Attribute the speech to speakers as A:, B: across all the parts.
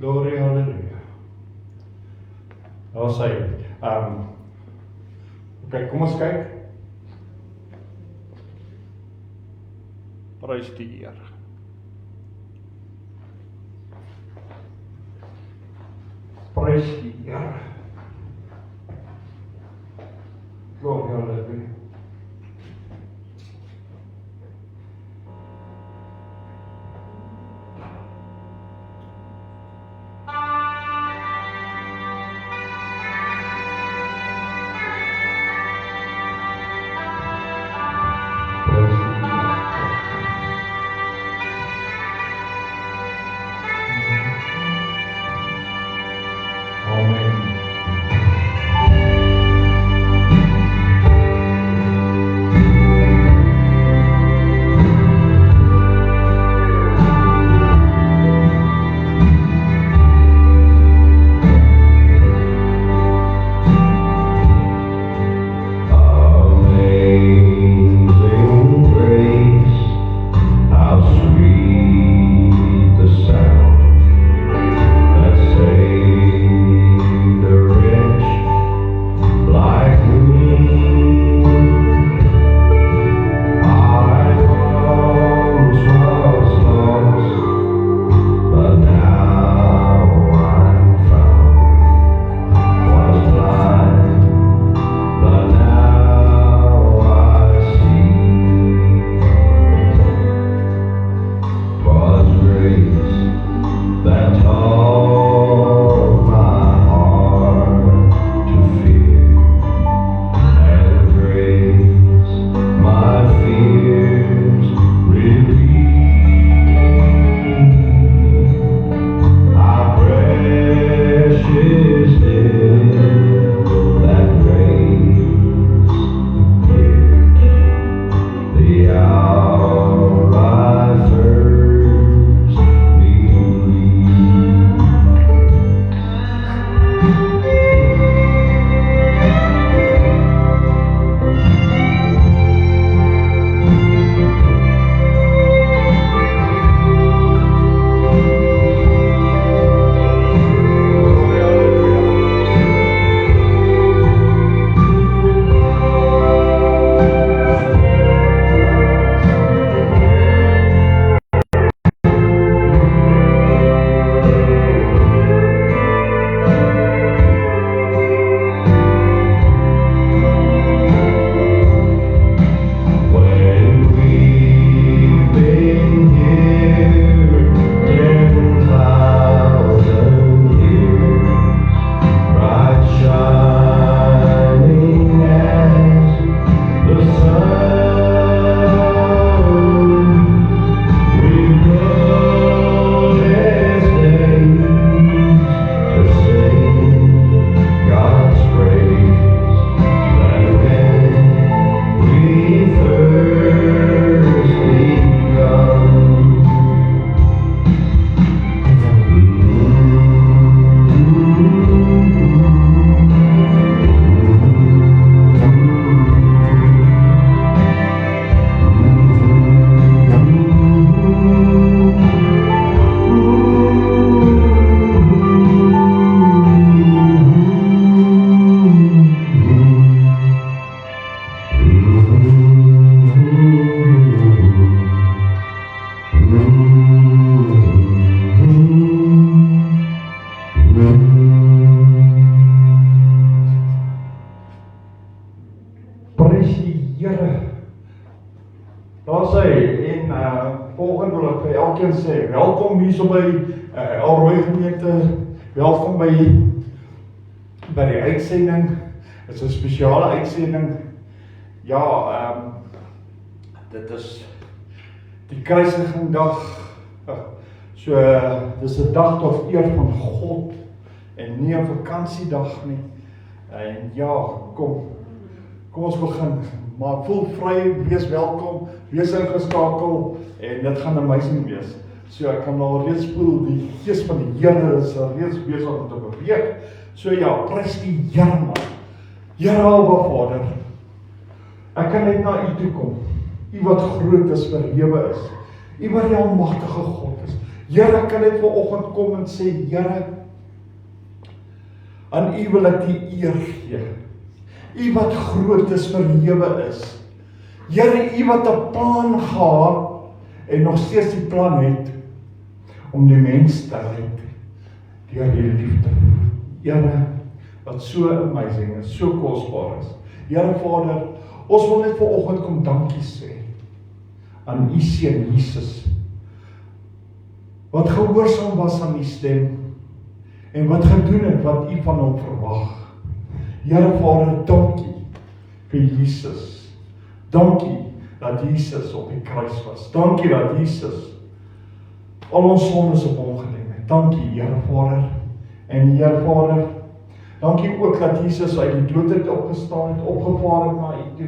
A: Gloria, halleluja. Daar sê hy. Ok, kom ons kyk. Prys die Here. Prys die Here. Gloria, halleluja. Volgende wil ek vir elkeen sê, welkom hier so by Alrooi gemeente, welkom by die uitsending. Dit is 'n spesiale uitsending. Ja, dit is die kruisigingdag. So, dis 'n dag tot eer van God en nie 'n vakansiedag nie. En ja, kom ons begin. Maar voel vry, wees welkom, wees ingeskakel en dit gaan amazing wees. So ek kan al reeds voel, die gees van die Here is reeds besig om te beweeg. So ja, prys die Here man. Here Abba Vader, ek kan net na U toe kom. U wat groot is, verhewe is. U wat die almagtige God is. Here, kan net vanoggend kom en sê, Here, aan U wil ek die eer gee. U wat groot is, verhewe is. Here, U wat 'n plan gehad en nog steeds die plan het om die mens te red deur die liefde. Here, wat so amazing is, so kosbaar is. Here Vader, ons wil net vanoggend kom dankie sê aan U seun Jesus, wat gehoorsaam was aan U stem en wat gedoen het wat U van hom verwag. Here Vader, dankie vir Jesus. Dankie dat Jesus op die kruis was. Dankie dat Jesus al ons sondes op hom geneem het. Dankie, Here Vader. En Here Vader, dankie ook dat Jesus uit die dood het opgestaan het, opgevaar het na U toe,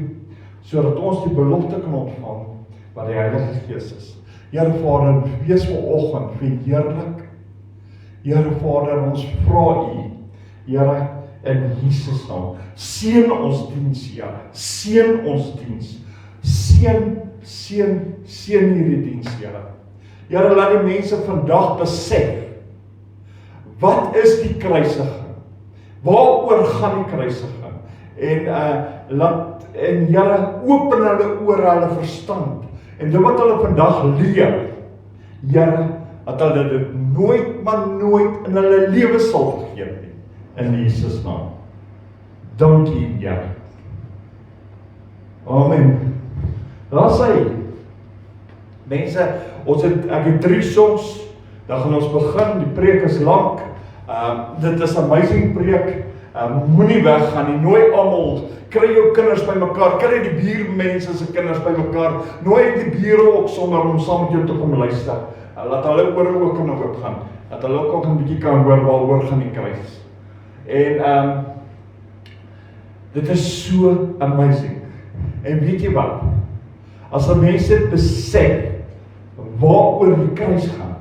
A: sodat ons die belofte kan ontvang wat die Heilige Gees is. Here Vader, wees vanoggend verheerlik. Here Vader, ons vra U, Here, in Jesus naam, seën ons diens, Here, seën ons diens, seën hierdie diens, Here. Here, laat die mense vandag besef, wat is die kruisiging? Waaroor gaan die kruisiging? En Here, open hulle oor hulle verstand, en dit wat hulle vandag leer, Here, dat hulle dit nooit, maar nooit in hulle lewe sal vergeet nie, in Jesus naam. Dankie, Here. Amen. Daar sê, mense, ek het 3 songs, dan gaan ons begin, die preek is lank, dit is 'n amazing preek, moenie weggaan nie, nooi almal, kry jou kinders by mekaar, kry die buurmense se kinders by mekaar, nooi die bure ook sonder om saam met jou te kom luister, laat hulle ore ook kan oopgaan, dat hulle ook 'n bietjie kan hoor waaroor gaan die kruis. En dit is so amazing. En weet jy wat? As 'n mens dit besef waaroor die kruis gaan,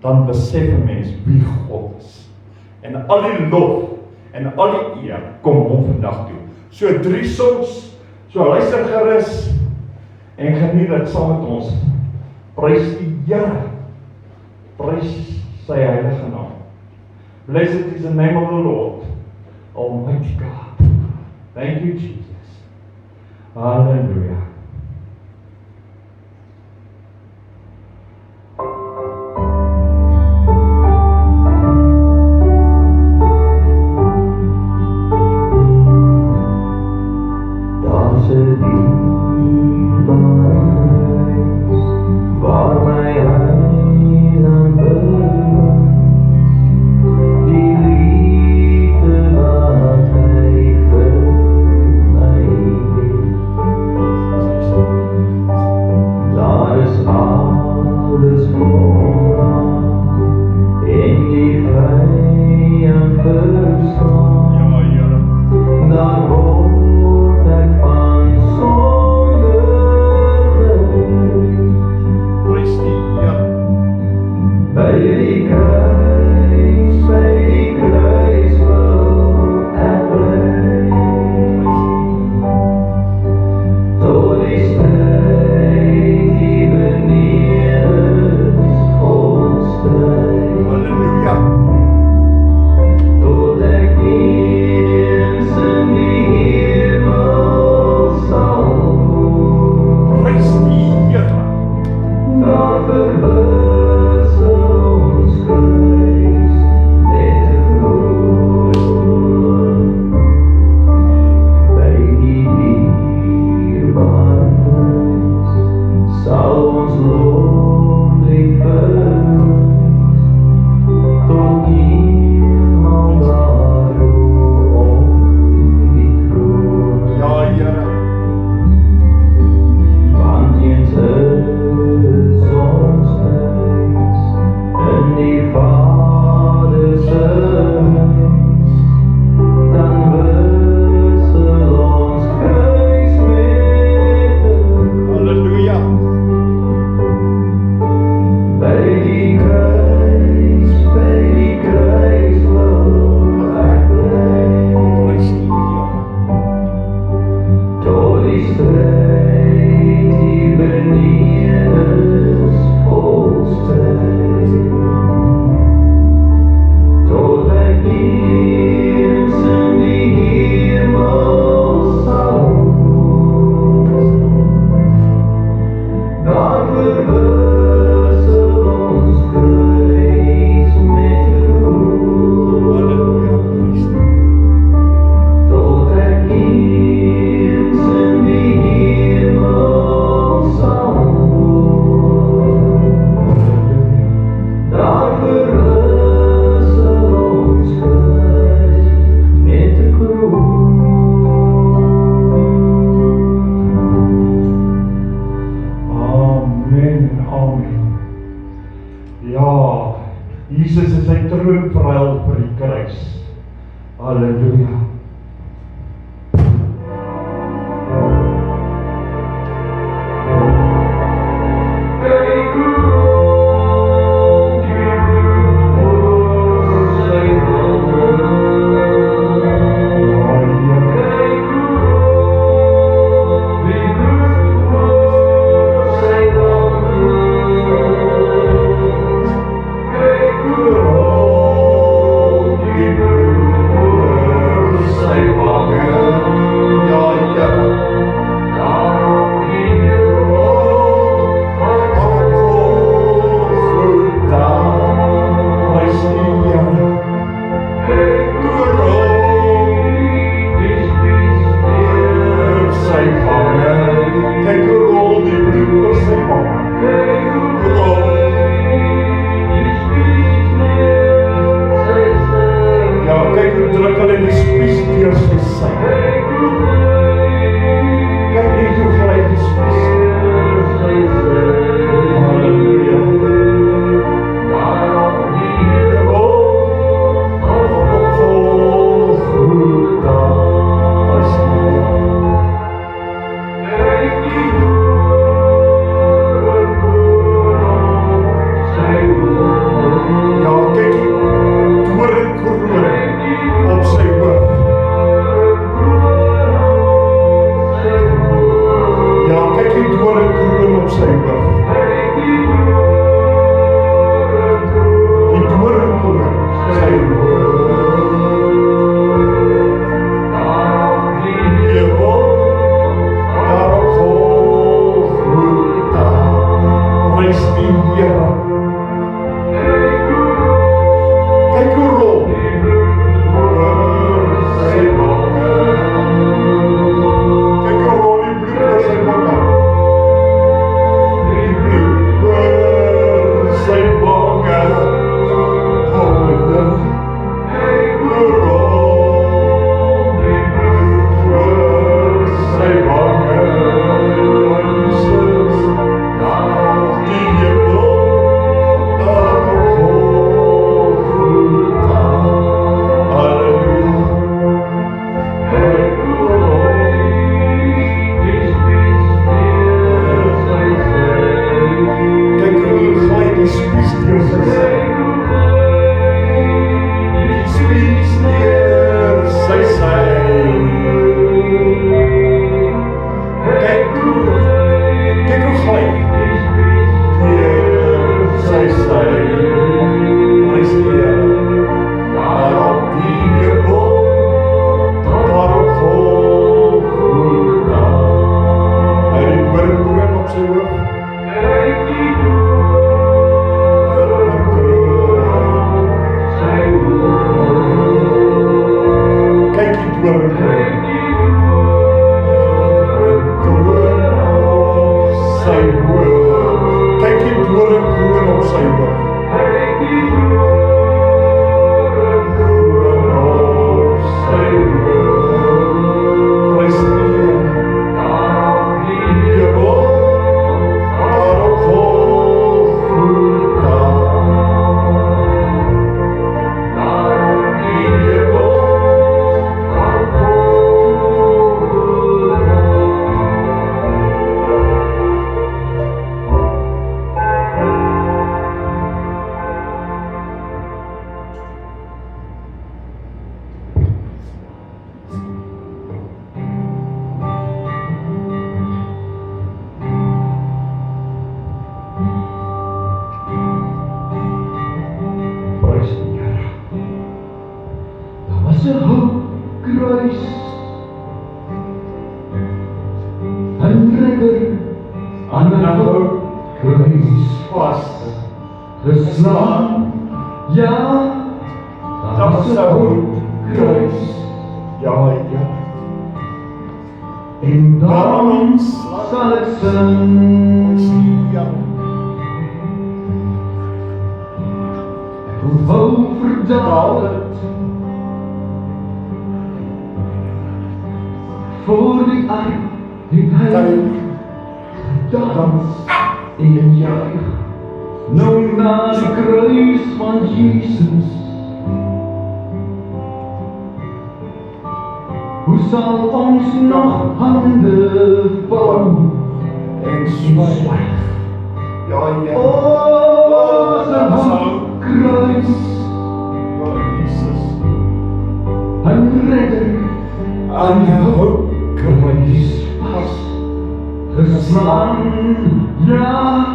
A: dan besef 'n mens wie God is. En al die lof en al die eer kom hom vandag toe. So 3 songs, so luister gerus en geniet dit saam met ons. Prys die Here. Prys sy heilige naam. Blessed is the name of the Lord, Almighty God. Thank you, Jesus. Hallelujah. Ja, Jesus is sy troon verhuil vir die kruis. Halleluja.
B: Voor die arm die hij dans in jou. Nou na die kruis van Jesus, hoe sal ons nog hande bou
A: En zwijg. Ja, ja.
B: O, zijn kruis,
A: Ja, Jesus.
B: een redder
A: Aan jou kruis
B: geslaan. Ja,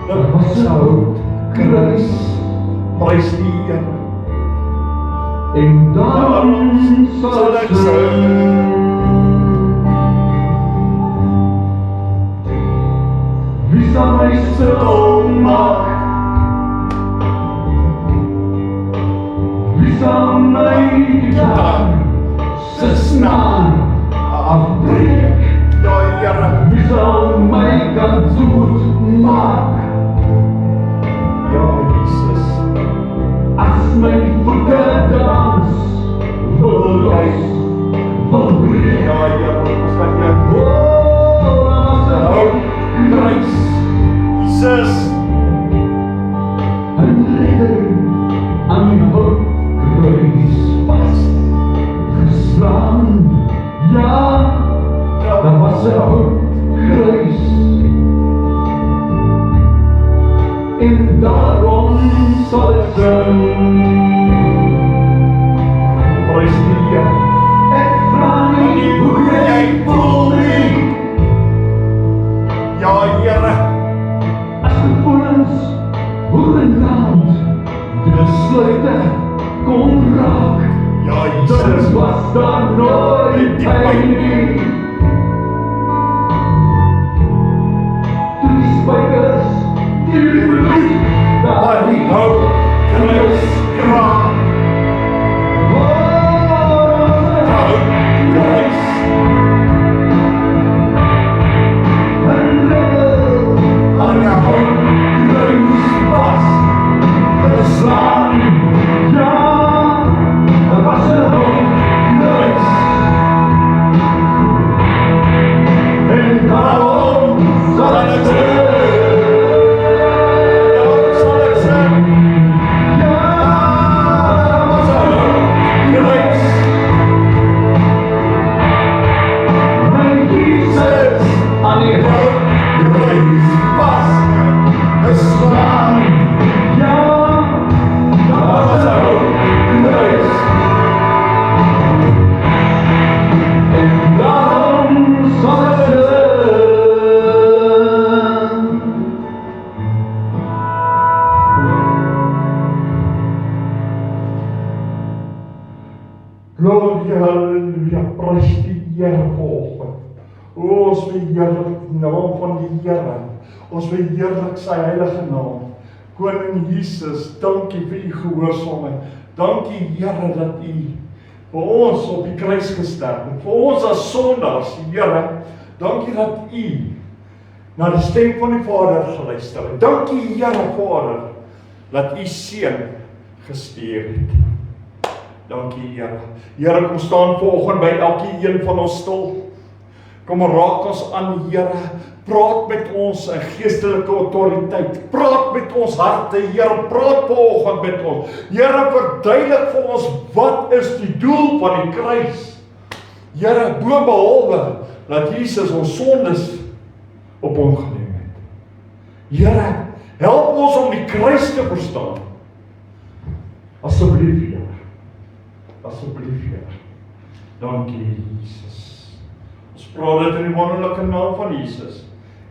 A: dat was jou kruis. Prys die Here.
B: en dan zal ik zingen. Wie zal mij stil maken? Wie zal mij die dag ze snaar afbreek?
A: Ja, Here.
B: Wie zal mij kan dood maken?
A: Ja, Jesus.
B: Als mijn voeten dans verlos verbreek.
A: Ja, Here. Ons kan jou.
B: Oh, als
A: Nou,
B: een
A: kruis. Jesus.
B: een redder aan het kruis vast geslaan. Ja, dat was een kruis. En daarom zal ik zingen.
A: Prys die Here.
B: Ik vraag niet hoe jij voelt niet.
A: Ja, Here.
B: Als gevoelens hoegenaamd de sluiter kon raak,
A: Ja,
B: dan
A: Jesus.
B: was daar nooit pijn in. Toen die spijkers, die verliet, daar die
A: Nou, kruis. Kraag. Nou, kruis.
B: een redder
A: Aan jou kruis was
B: geslaan. Ja, er was een kruis. En daarom zal ik zingen.
A: Ja, zal ik zeggen.
B: Ja, er was een
A: Kruis.
B: mijn Jezus aan die
A: Kruis was geslaan.
B: ja,
A: Dat was een kruis.
B: en daarom zal ik zingen.
A: Gloria, halleluja, prys die Here vanoggend. O, ons verheerlik die naam van die Here. Ons verheerlik sy heilige naam. Koning Jesus, dankie vir u gehoorsaamheid. Dankie Here dat u vir ons op die kruis gesterf het. Vir ons as sondaars, Here, dankie dat u na die stem van die Vader geluister het. Dankie Here Vader dat u seun gestuur het. Dankie Here. Here, kom staan vanoggend by elkeen van ons stil. Kom raak ons aan, Here. Praat met ons in geestelike autoriteit. Praat met ons harte, Here. Praat vanoggend met ons. Here, verduidelik vir ons wat is die doel van die kruis. Here, bo behalwe dat Jesus ons sondes op hom geneem het. Here, help ons om die kruis te verstaan. Asseblief, Here. Asseblief, Here. Dankie, Jesus. Ons praat dit in die wonderlike naam van Jesus.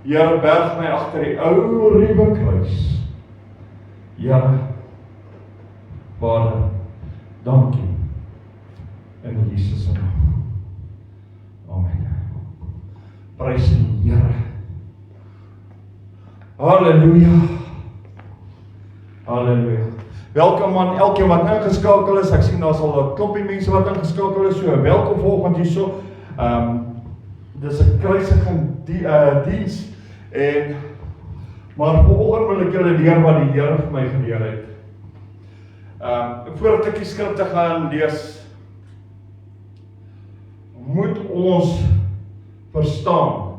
A: Here, berg my agter die ou ruwe kruis. Here, Vader, dankie. In Jesus se naam. Amen. Prys die Here. Halleluja. Halleluja. Welkom aan elkeen wat ingeskakel is. Ek sien daar's al 'n klompie mense wat ingeskakel is. So welkom vanoggend hierso. Dis 'n kruisiging diens en maar vanoggend wil ek julle leer wat die Here vir my geleer het. Voordat ek die skrifte gaan lees, moet ons verstaan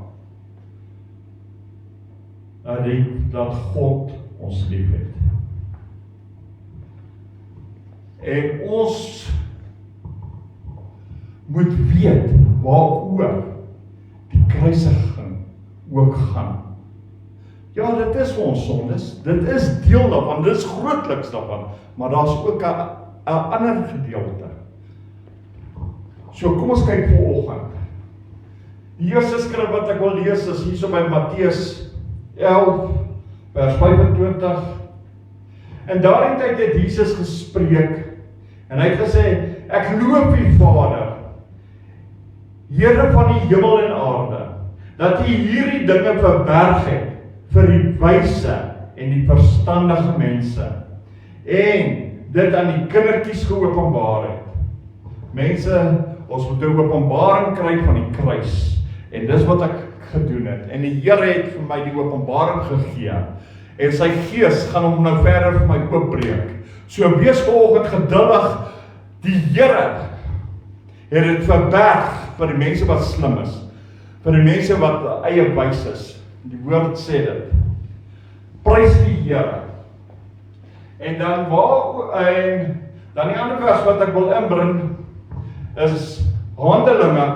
A: dat God ons liefhet. En ons moet weet waaroor die kruisiging ook gaan. Ja, dit is vir ons sondes, dit is deel daarvan, dit is grootliks daarvan, maar daar is ook 'n ander gedeelte. So kom ons kyk vanoggend. Die eerste skrif wat ek wil lees is hierso by Matteus 11 vers 25. En daarin tyd het Jesus gespreek en hy het gesê, ek loof U Vader, Here van die hemel en aarde, dat U hierdie dinge verberg het vir die wyse en die verstandige mense en dit aan die kindertjies geopenbaar het. Mense, ons moet 'n openbaring kry van die kruis en dis wat ek gedoen het. En die Here het vir my die openbaring gegee en sy Gees gaan hom nou verder vir my oopbreek. So wees vanoggend geduldig. Die Here het dit verberg vir die mense wat slim is, vir die mense wat eie wys is. Die woord sê dit. Prys die Here. En dan dan die ander vers wat ek wil inbring is Handelinge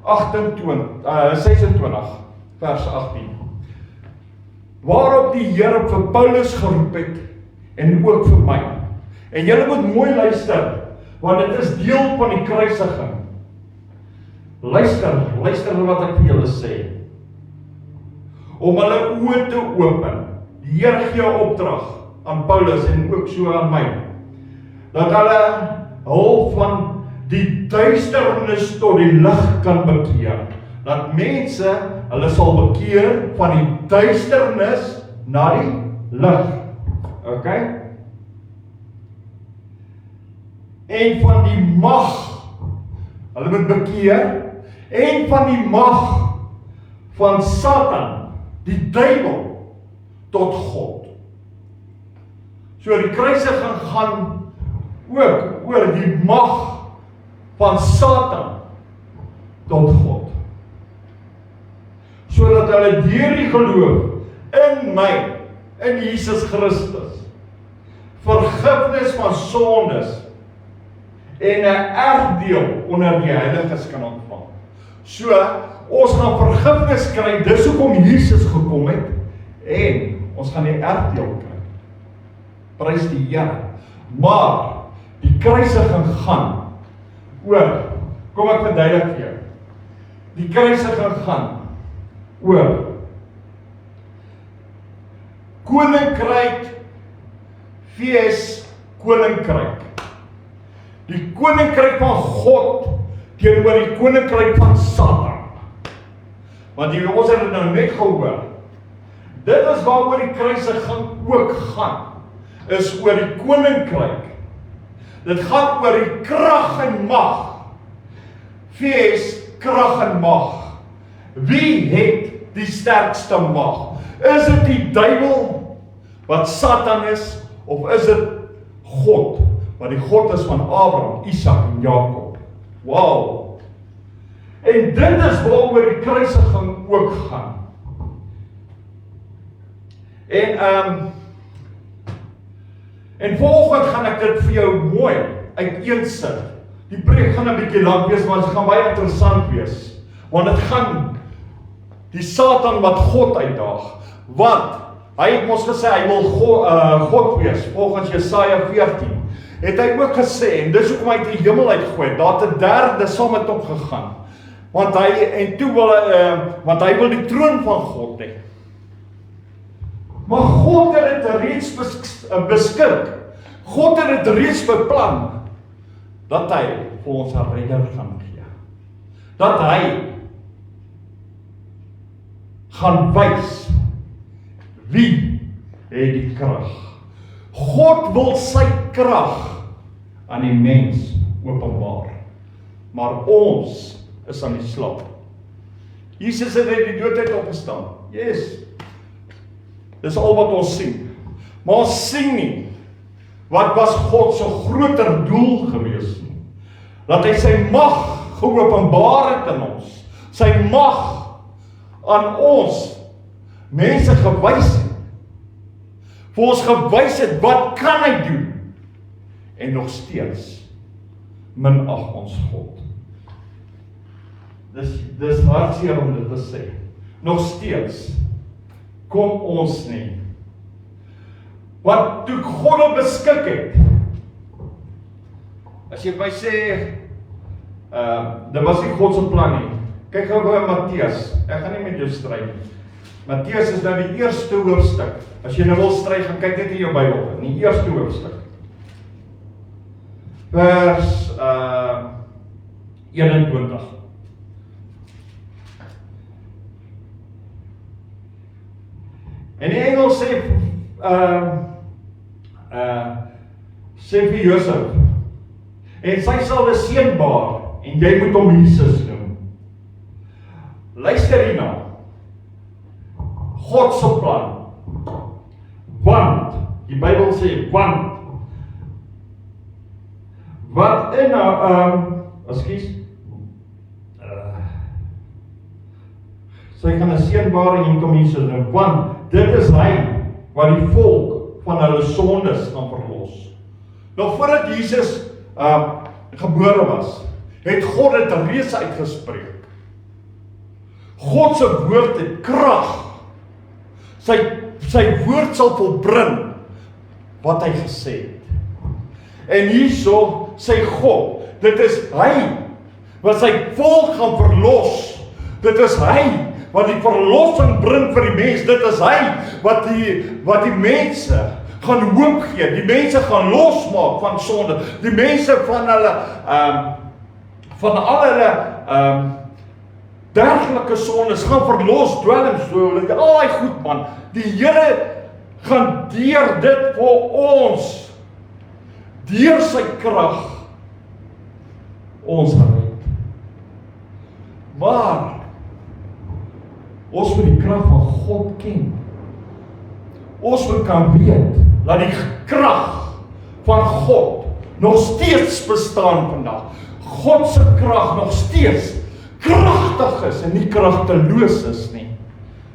A: 26 vers 18. Waarop die Here vir Paulus geroep het en ook vir my. En julle moet mooi luister, want dit is deel van die kruisiging. Luister wat ek vir julle sê. Om hulle oë te open. Die Here gee 'n opdrag aan Paulus en ook so aan my. Dat hulle hul van die duisternis tot die lig kan bekeer. Dat mense, hulle sal bekeer van die duisternis na die lig. Okay? En van die mag, hulle moet bekeer, en van die mag van Satan, die duiwel, tot God. So die kruisiging gaan ook oor die mag van Satan tot God. Sodat hulle deur die geloof in my, in Jesus Christus, vergifnis van sondes en 'n erfdeel onder die heiliges kan ontvang. So, ons gaan vergifnis kry, dis hoekom Jesus gekom het, en ons gaan die erfdeel kry. Prys die Here. Maar, die kruisiging gaan oor, kom ek verduidelik vir jou, die kruisiging gaan oor koninkryk vs koninkryk. Die koninkryk van God teenoor die koninkryk van Satan. Want ons het dit nou net gehoor. Dit is waaroor die kruisiging ook gaan. Is oor die koninkryk. Dit gaan oor die krag en mag. Vs krag en mag. Wie het die sterkste mag? Is dit die duiwel wat Satan is, of is dit God, wat die God is van Abraham, Isak en Jakob? Wow! En dit is waaroor die kruisiging ook gaan. En vanoggend gaan ek dit vir jou mooi uiteensit. Die preek gaan 'n bietjie lank wees, maar dit gaan baie interessant wees. Want dit gaan die Satan wat God uitdaag. Want hy het mos gesê hy wil God wees, volgens Jesaja 14. Het hy ook gesê, en dis hoekom hy uit die hemel uitgegooi, daar het 'n derde saam met hom gegaan. Want hy wil die troon van God hê. Maar God het dit reeds beskik. God het dit reeds beplan dat hy vir ons 'n redder gaan gee. Dat hy gaan wys wie het die krag. God wil sy krag aan die mens openbaar. Maar ons is aan die slaap. Jesus het uit die dood uit opgestaan. Yes. Dis al wat ons sien. Maar ons sien nie wat was God se groter doel gewees nie. Dat hy sy mag geopenbaar het in ons. Sy mag aan ons mense gewys het. vir ons gewys het, wat kan hy doen? En nog steeds minag ons God. Dis hartseer om dit te sê. Nog steeds kom ons nie. Wat toe God hom beskik het, as jy my sê, dit was nie God se plan nie. Kyk gou by Matteus, ek gaan nie met jou stry nie. Matteus is nou die eerste hoofstuk. As jy nou wil stry, gaan kyk net in jou Bybel, in die eerste hoofstuk. Vers 21. En die engel sê vir Josef, en sy sal 'n seun baar, en jy moet hom Jesus noem. Luister hierna. God se plan. Want, die Bybel sê, want, wat in sy gaan 'n seun baar en jy moet hom Jesus noem, want dit is hy wat die volk van hulle sondes gaan verlos. Nou voordat Jesus gebore was, het God dit reeds uitgespreek. God se woord het krag. Sy woord sal volbring wat hy gesê het. En hierso sê God, dit is hy wat sy volk gaan verlos. Dit is hy wat die verlossing bring vir die mens. Dit is hy wat die mense gaan hoop gee. Die mense gaan losmaak van sonde. Die mense van hulle van al hulle dergelike sondes gaan verlos, dwelms, al die goed man. Die Here gaan deur dit vir ons, deur sy krag, ons red. Maar ons moet die krag van God ken. Ons moet kan weet dat die krag van God nog steeds bestaan vandag. God se krag nog steeds kragtig is en nie kragteloos is nie.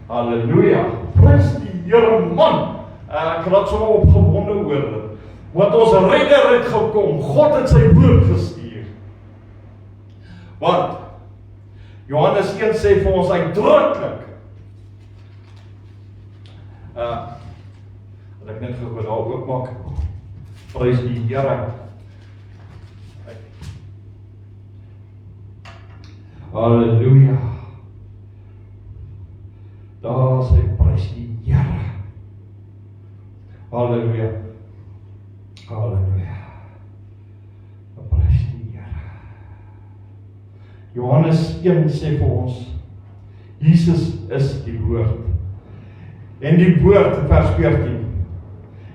A: Halleluja. Prys die Here man. Ek raak sommer opgewonde oor dit. Want ons redder het gekom. God het sy woord gestuur. Want Johannes 1 sê vir ons uitdruklik. Wat ek net gou daar oopmaak. Prys die Here. Halleluja. Daar sê prys die Here. Halleluja. Halleluja. Prys die Here. Johannes 1 sê vir ons, Jesus is die woord. En die woord, vers 14.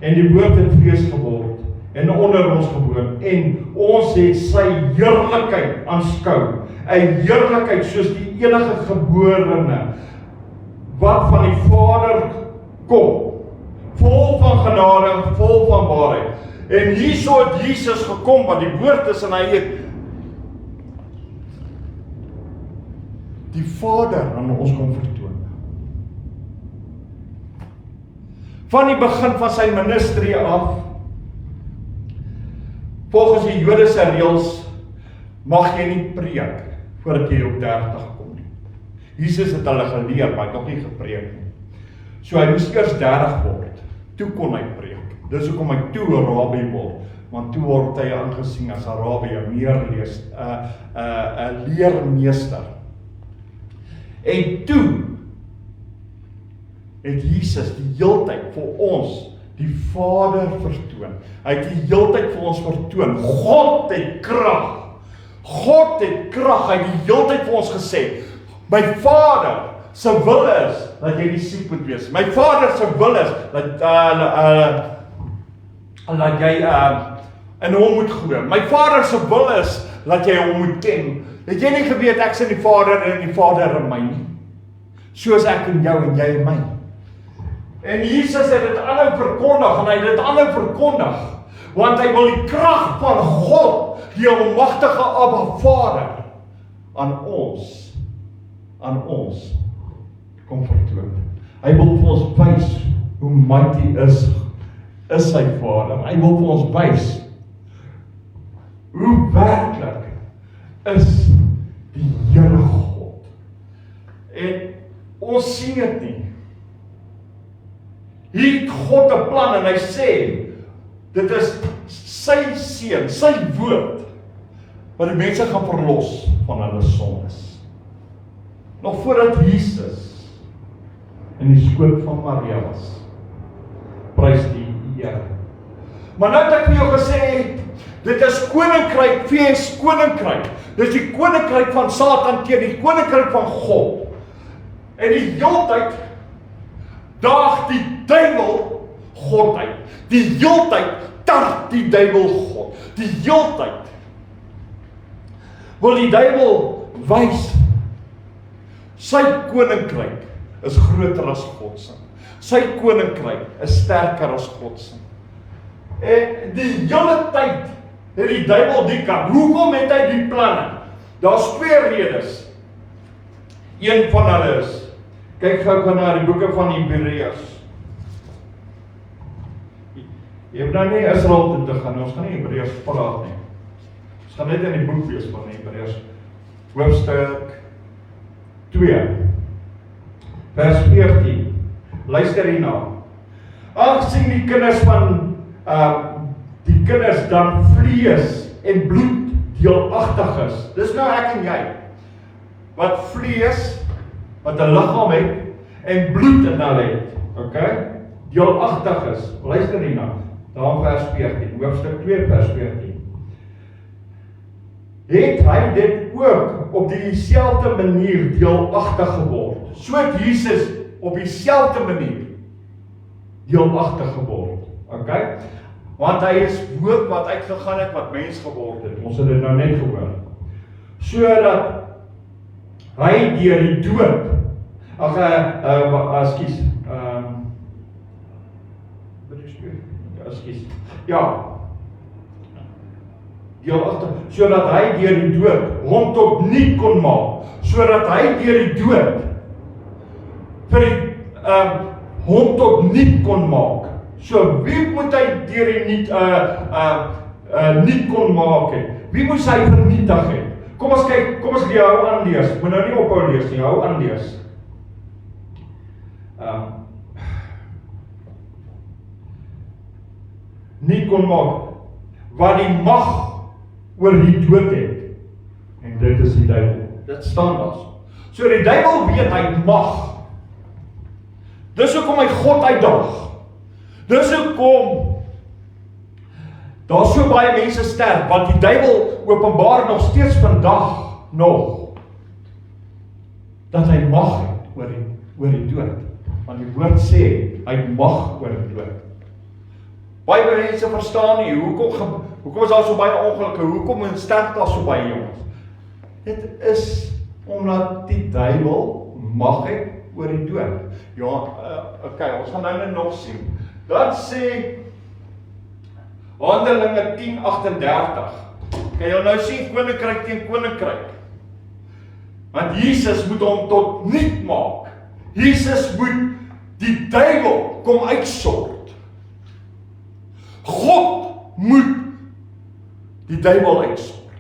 A: En die woord het vlees geword en onder ons gewoon en ons het sy heerlikheid aanskou. 'n heerlikheid soos die enige geborene wat van die Vader kom, vol van genade, vol van waarheid. En hierso het Jesus gekom, want die woord is en hy het die Vader aan ons kom vertoon. Van die begin van sy ministerie af, volgens die Jodese reëls, mag jy nie preek voordat jy op 30 kom nie. Jesus het hulle geleer, maar hy het nog nie gepreek nie. So hy moes eers 30 word, toe kon hy preek. Dis hoekom hy toe 'n rabbi word, want toe word hy aangesien as 'n rabbi, 'n leermeester. En toe het Jesus die heeltyd vir ons die Vader vertoon. Hy het die heeltyd vir ons vertoon. God het krag. God het krag. Hy het die heeltyd vir ons gesê, my Vader se wil is dat jy nie siek moet wees. My Vader se wil is dat jy in hom moet glo. My Vader se wil is dat jy hom moet ken. Het jy nie geweet ek is in die Vader en die Vader in my nie? Soos ek in jou en jy in my. En Jesus het dit aanhou verkondig en hy het dit aanhou verkondig, want hy wil die krag van God, die almagtige Abba Vader, aan ons kom vertoon. Hy wil vir ons wys hoe mighty is is sy Vader. Hy wil vir ons wys hoe werklik is die Here God. En ons sien dit nie. Hier het God 'n plan en hy sê, dit is sy seun, sy woord, wat die mense gaan verlos van hulle sondes. Nog voordat Jesus in die skoot van Maria was. Prys die Here. Maar nou het ek vir jou gesê, dit is koninkryk, fees koninkryk. Dit is die koninkryk van Satan teen die koninkryk van God. En die heeltyd daag die duiwel God uit. Die heeltyd tart die duiwel God. Die heeltyd wil die duiwel wys, sy koninkryk is groter as God se. Sy koninkryk is sterker as God se. En die hele tyd het die duiwel die kant. Hoekom het hy die planne? Daar's twee redes. Een van hulle is, kyk gou na die boeke van Hebreërs. Jy moet nou nie Israel toe gaan, ons gaan nie Hebreërs praat nie. Ons gaan net in die boek wees van Hebreërs, hoofstuk 2, vers 14. Luister hierna. Aangesien die kinders dan vlees en bloed deelagtig is. Dis nou ek en jy. Wat vlees, wat 'n liggaam het, en bloed in hulle het. Okay? Deelagtig is. Luister hierna. Daar vers 14, hoofstuk 2 vers 14. Het hy dit ook op dieselfde manier deelagtig geword. So het Jesus op dieselfde manier deelagtig geword. Okay? Want hy is woord wat uitgegaan het, wat mens geword het. Ons het dit nou net gehoor. Sodat hy deur die dood, sodat hy deur die dood hom tot niet kon maak, sodat hy deur die dood hom tot niet kon maak. So wie moet hy deur die niet kon maak het? Wie moes hy vernietig het? Kom ons kyk, kom ons hou aan lees. Moet nou nie ophou lees nie, hou aan lees. Nie kon maak, wat die mag oor die dood het. En dit is die duiwel. Dit staan daar. So die duiwel weet hy mag. Dis hoekom hy God uitdaag. Dis hoekom daar so baie mense sterf, want die duiwel openbaar nog steeds vandag nog dat hy mag het oor die dood. Want die woord sê hy mag oor die dood. Baie mense verstaan nie, hoekom is daar so baie ongelukke, hoekom sterf daar so baie jongens? Dit is omdat die duiwel mag het oor die dood. Ja, okay, ons gaan nou nog sien. Dat sê Handelinge 10:38. Kan jy nou sien koninkryk teen koninkryk? Want Jesus moet hom tot niet maak. Jesus moet die duiwel kom uitsort. God moet die duiwel uitsort.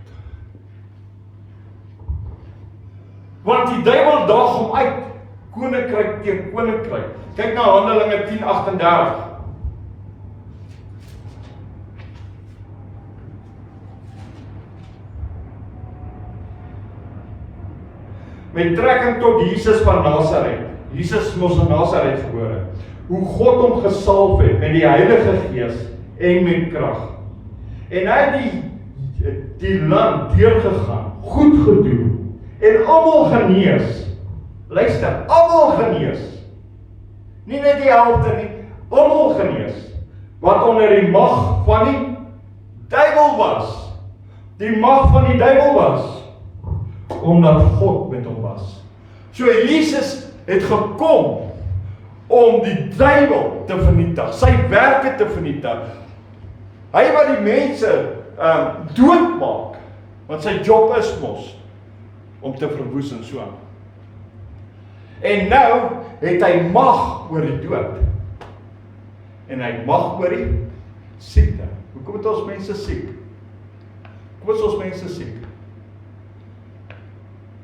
A: Want die duiwel daag hom uit, koninkryk teen koninkryk. Kyk na Handelinge 10:38. Met trekking tot Jesus van Nasaret. Jesus moes in Nasaret gebore. Hoe God hom gesalf het met die Heilige Gees en met krag. En hy het die land deurgegaan, goed gedoen en almal genees. Luister, almal genees. Nie net die helfte nie, almal genees. Wat onder die mag van die duiwel was. Die mag van die duiwel was. Omdat God met hom was. So Jesus het gekom om die duiwel te vernietig, sy werke te vernietig. Hy wat die mense doodmaak, want sy job is mos om te verwoes en so aan. En nou het hy mag oor die dood. en hy mag oor die siekte. Hoekom het ons mense siek? Hoekom is ons mense siek?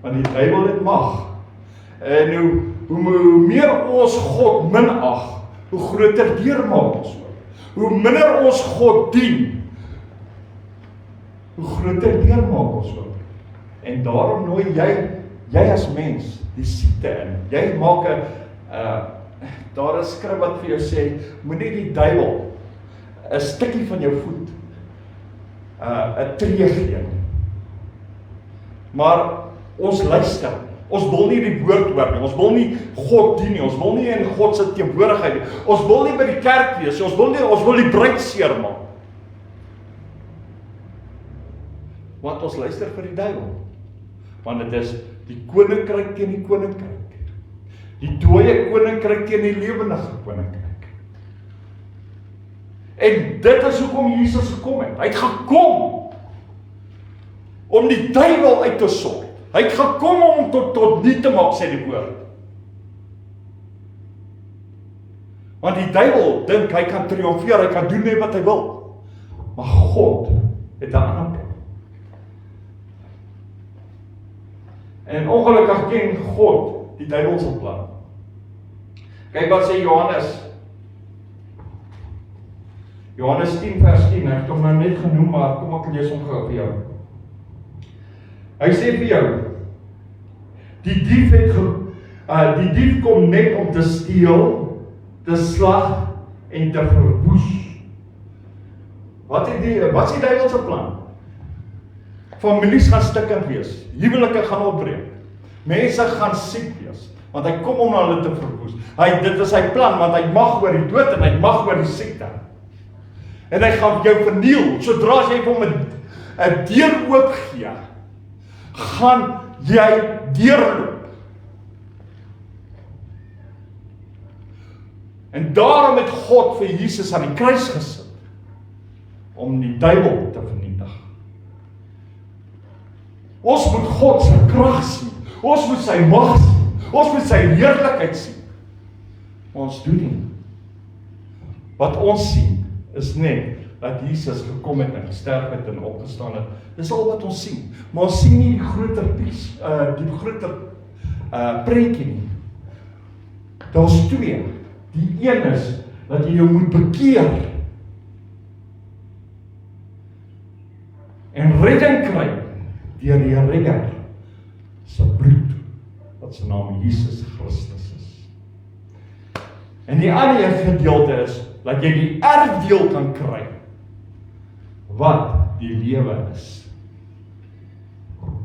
A: Want die duiwel het mag. En hoe meer ons God minag, hoe groter deurmaak ons ook. Hoe minder ons God dien, hoe groter deurmaak ons ook. En daarom nooi jy as mens die siekte in. Jy maak daar is skrif wat vir jou sê, moenie die duiwel 'n stukkie van jou voet 'n tree gee. Maar ons luister. Ons wil nie die woord hoor nie. Ons wil nie God dien nie. Ons wil nie in God se teenwoordigheid nie. Ons wil nie by die kerk wees. Ons wil die bruid seermaak. Want ons luister vir die duiwel. Want dit is die koninkryk teen die koninkryk. Die dooie koninkryk teen die lewendige koninkryk. En dit is hoekom Jesus gekom het. Hy het gekom om die duiwel uit te sort. Hy het gekom om tot nie te maak, sê die woord. Want die duiwel dink hy kan triomfeer, hy kan doen net wat hy wil. Maar God het 'n ander plan. En ongelukkig ken God die duiwel se plan. Kyk wat sê Johannes. Johannes 10 vers 10, ek het hom nou net genoem, maar kom ek lees hom gou vir jou. Hy sê vir jou, die dief kom net om te steel, te slag en te verwoes. Wat is die duiwel se plan? Families gaan stukkend wees, huwelike gaan opbreek, mense gaan siek wees, want hy kom om hulle te verwoes. Dit is sy plan, want hy mag oor die dood en hy mag oor die siekte. En hy gaan jou verniel, sodra jy hom 'n deur oop gee, gaan jy deurloop. En daarom het God vir Jesus aan die kruis gesit, om die duiwel te vernietig. Ons moet God se krag sien, ons moet sy mag sien, ons moet sy heerlikheid sien. Ons doen nie. Wat ons sien, is net dat Jesus gekom het en gesterf het en opgestaan het. Dis al wat ons sien. Maar ons sien nie die groter prentjie nie. Daar's twee. Die een is dat jy jou moet bekeer en redding kry deur die redder se bloed, wat se naam Jesus Christus is. En die ander gedeelte is dat jy die erfdeel kan kry wat die lewe is.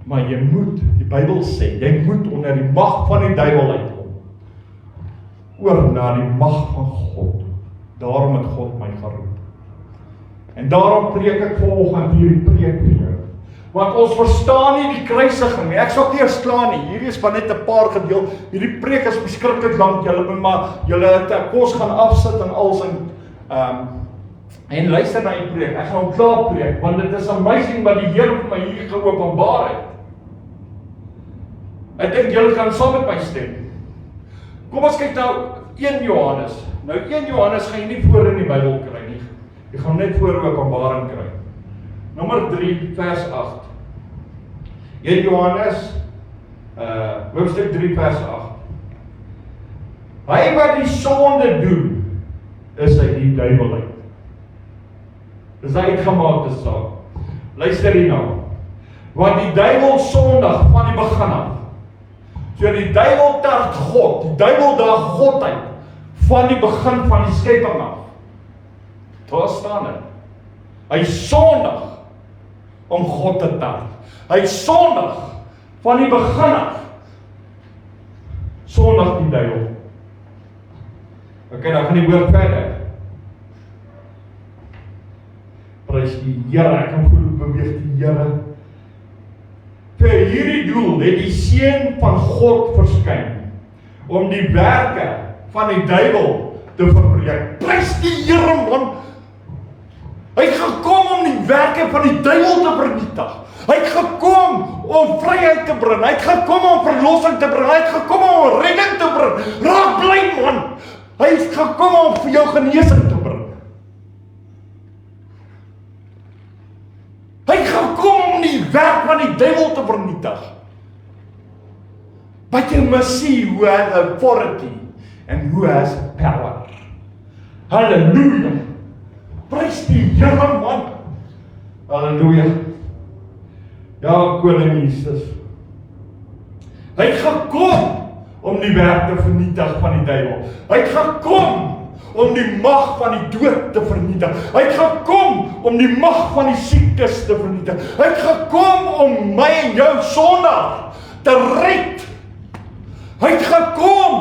A: Maar jy moet, die Bybel sê, jy moet onder die mag van die duiwel uitkom, oor na die mag van God. Daarom het God my geroep. En daarom preek ek vanoggend hierdie preek vir jou. Want ons verstaan nie die kruisiging nie. Ek sal nie eers klaar nie. Hierdie is maar net 'n paar gedeel. Hierdie preek is beskiklik lank. Julle het kos gaan afsit en als en luister na die preek. Ek gaan hom klaar preek, want dit is amazing wat die Here vir my hier geopenbaar het. Ek dink julle kan saam met my stem. Kom ons kyk nou 1 Johannes. Nou 1 Johannes gaan jy nie voor in die Bybel kry nie. Jy gaan net voor Openbaring kry. Nommer 3 vers 8. 1 Johannes hoofstuk 3 vers 8. Hy wat die sonde doen, is uit die duiwel uit. Dis hy uitgemaakte saak. Luister hier nou. Want die duiwel sondig van die begin af. So die duiwel tart God, die duiwel daag God uit, van die begin van die skepping af. Daar staan dit. Hy sondig om God te tart. Hy sondig van die begin af. Sondig die duiwel. Okay, nou gaan die woord verder. Prys die Here, ek kan voel beweeg die Here. Vir hierdie doel het die Seun van God verskyn, om die werke van die duiwel te verbreek. Prys die Here, man! Hy het gekom om die werke van die duiwel te vernietig. Hy het gekom om vryheid te bring. Hy het gekom om verlossing te bring. Hy het gekom om redding te bring. Raak bly, man! Hy het gekom om vir jou genesing te bring. die duiwel te vernietig. But you must see who has authority and who has power. Halleluja. Prys die Here man. Halleluja. Ja, koning Jesus. Hy het gekom om die werk te vernietig van die duiwel. Hy het gekom om die mag van die dood te vernietig. Hy het gekom om die mag van die siektes te vernietig. Hy het gekom om my en jou sondaar te red. Hy het gekom.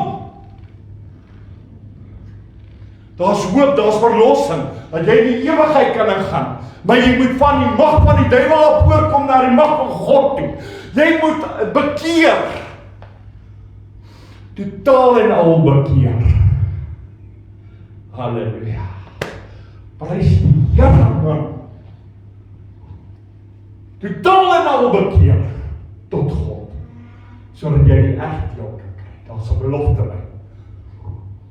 A: Daar's hoop, daar's verlossing, dat jy in die ewigheid kan ingaan. Maar jy moet van die mag van die duiwel af oorkom na die mag van God toe. Jy moet bekeer. Totaal en al bekeer. Halleluja. Prys die Here man. Totaal en al bekeer tot God, sodat jy die erfdeel kan kry. Daar's 'n belofte by.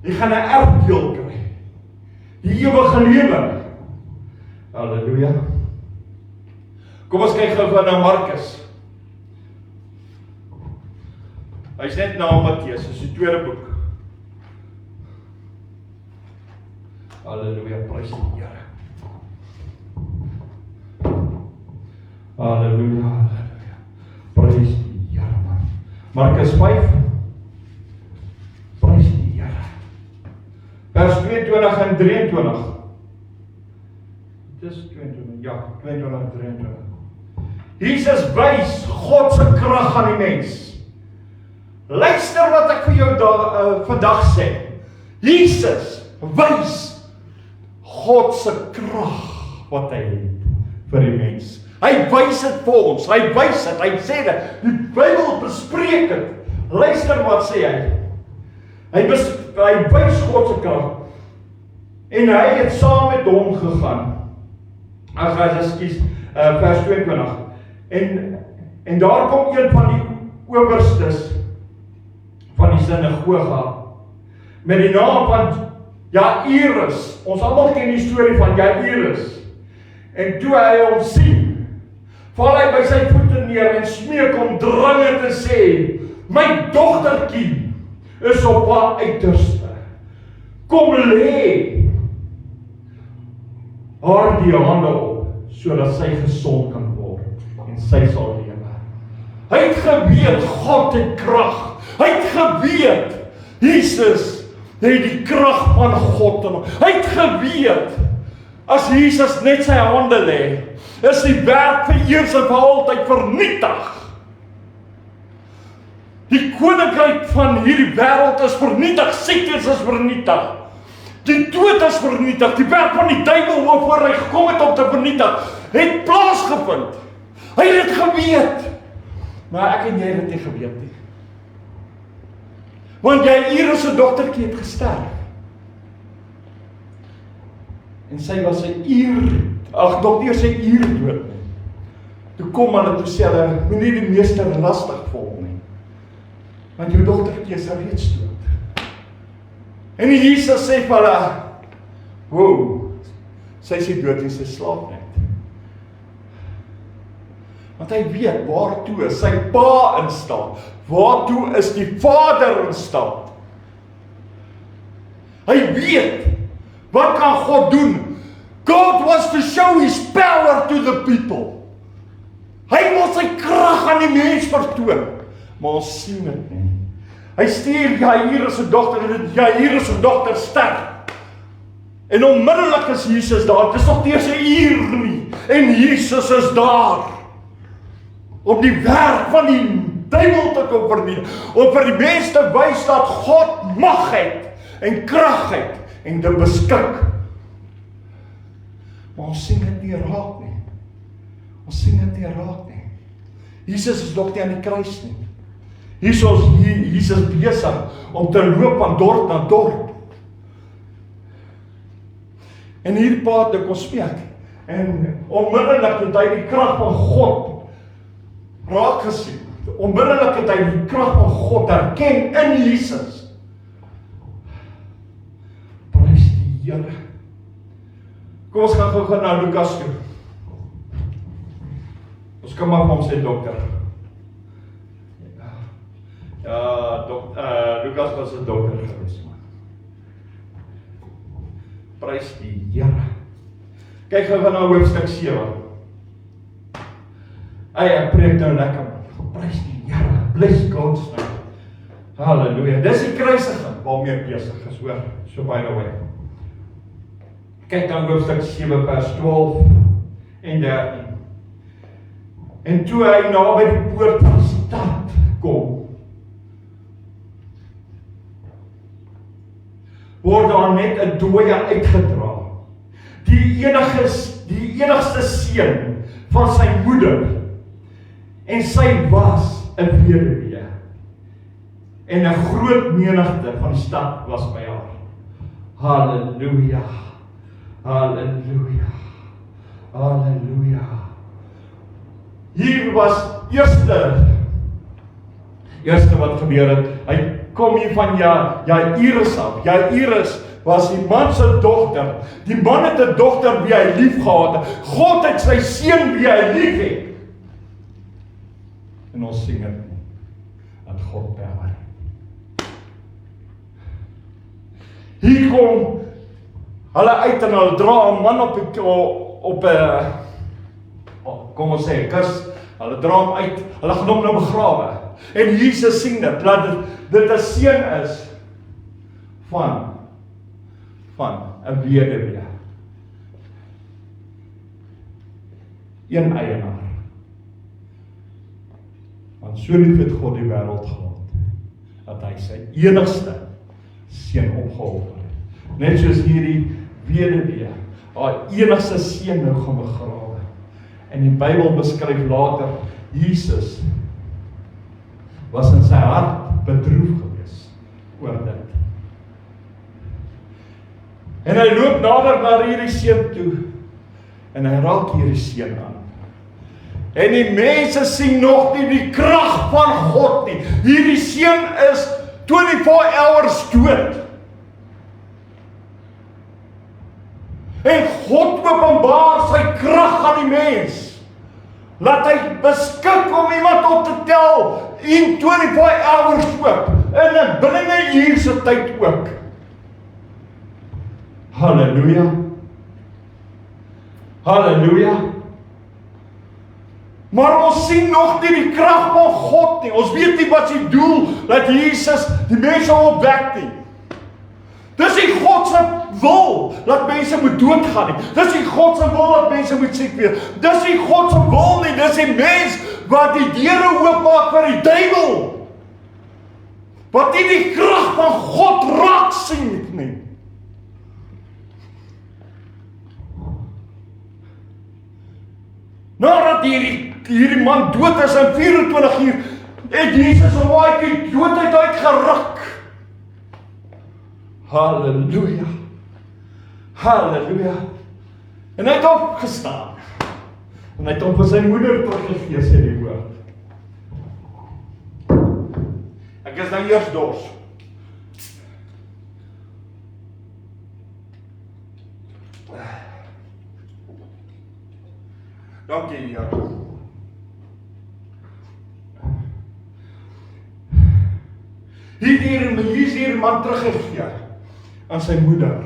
A: Jy gaan 'n erfdeel kry. Die ewige lewe. Halleluja. Kom ons kyk gou na Markus. Hy's net na Matteus, dis die tweede boek. Halleluja, prys die Here. Halleluja, halleluja. Prys die Here man. Markus 5. Prys die Here. Vers 22 en 23. Dis 22, ja, 22 en 23. Jesus wys God se krag aan die mens. Luister wat ek vir jou vandag sê. Jesus wys God se krag wat hy het vir die mens. Hy wys dit vir ons, hy wys dit, hy sê dit, die Bybel bespreek dit. Luister wat sê hy. Hy wys God se krag. En hy het saam met hom gegaan. Vers 22. En daar kom een van die owerstes van die sinagoge met die naam van Jairus. Ons almal ken die storie van Jairus. En toe hy hom sien, val hy by sy voete neer en smeek hom dringend te sê, my dogtertjie is op haar uiterste. Kom lê haar die hande op, sodat sy gesond kan word en sy sal lewe. Hy het geweet God het krag. Hy het geweet Jesus het die krag van God in hom. Hy het geweet as Jesus net sy hande lê, is die werk vir eers en vir altyd vernietig. Die koninkryk van hierdie wêreld is vernietig, siektes is vernietig. Die dood is vernietig, die werk van die duiwel waarvoor hy gekom het om te vernietig, het plaasgevind. Hy het dit geweet. Maar ek en jy het dit nie geweet nie. Want Jairus se dogtertjie het gesterf. En sy was 'n uur, nog nie eens 'n uur dood nie. Toe kom hulle toe sê hulle, moenie die meester lastig volg nie. Want jou dogtertjie is reeds dood. En Jesus sê vir hulle, wow, sy is nie dood en sy slaap net. Want hy weet waartoe is sy pa in staat. Waartoe is die Vader in staat. Hy weet, wat kan God doen? God wants to show his power to the people. Hy wil sy krag aan die mens vertoon. Maar ons sien dit nie. Hy stuur Jairus se dogter en Jairus se dogter sterf. En onmiddellik is Jesus daar. Dit is nog nie eens 'n uur nie. En Jesus is daar. Om die werk van die duiwel te kom vernietig. Om vir die mens te wys dat God mag het en krag het en te beskik. Maar ons sien dit nie raak nie. Ons sien dit nie raak nie. Jesus is nog nie aan die kruis nie. Jesus besig om te loop van dorp na dorp. En hier pa het kom spreek. En onmiddellik het hy die krag van God raak gesien. Onmiddellik het hy die krag van God herken in Jesus. Prys die Here. Kom ons gaan gou na Lukas toe. Ons kan maar van hom sê dokter. Lukas was 'n dokter gewees. Prys die Here. Kyk gou na hoofstuk 7. Ek preek nou lekker. Prys die Here. Bless God's name. Halleluja. Dis die kruisiging waarmee ek besig is, hoor. So by the way. Kyk dan hoofstuk 7 vers 12 en 13. En toe hy naby die poort van die stad kom, word daar net 'n dooie uitgedra. Die enigste seun van sy moeder. En sy was 'n weduwee. En 'n groot menigte van die stad was by haar. Halleluja. Halleluja. Halleluja. Hier was eerste wat gebeur het. Hy kom hier van Jairus af. Jairus was die man se dogter. Die man het 'n dogter wie hy lief gehad het. God het sy seun wie hy lief het. En ons sing dit nie. Dat God bewaar. Hier kom hulle uit en hulle dra 'n man op 'n kom ons sê, kus. Hulle dra hom uit. Hulle gaan hom nou begrawe. En Jesus sien dit, dat dit 'n seun is van 'n weduwee. Een eienaar. Want so lief het God die wêreld gehad, dat hy sy enigste seun opgeoffer het. Net soos hierdie weduwee, haar enigste seun nou gaan begrawe. En die Bybel beskryf later, Jesus was in sy hart bedroef gewees oor dit. En hy loop nader na hierdie seun toe, en hy raak hierdie seun aan. En die mense sien nog nie die krag van God nie. Hierdie seun is 24 hours dood. En God openbaar sy krag aan die mens. Laat hy beskik om iemand op te tel in 24 hours ook. En binne 'n uur se tyd ook. Halleluja. Halleluja. Maar ons sien nog nie die krag van God nie. Ons weet nie wat sy doel dat Jesus die mense opwek nie. Dis nie God se wil dat mense moet doodgaan nie. Dis nie God se wil dat mense moet siek wees. Dis nie God se wil nie. Dis die mens wat die deure oopmaak vir die duiwel. Wat nie die krag van God raak sien nie. Nadat hierdie man dood is in 24 uur, het Jesus om die doodheid uitgeruk. Halleluja. Halleluja. En hy het opgestaan. En hy het hom vir sy moeder teruggegee, sê die woord. Ek is nou eers dors. Dankie, Here. Hier man teruggegee aan sy moeder.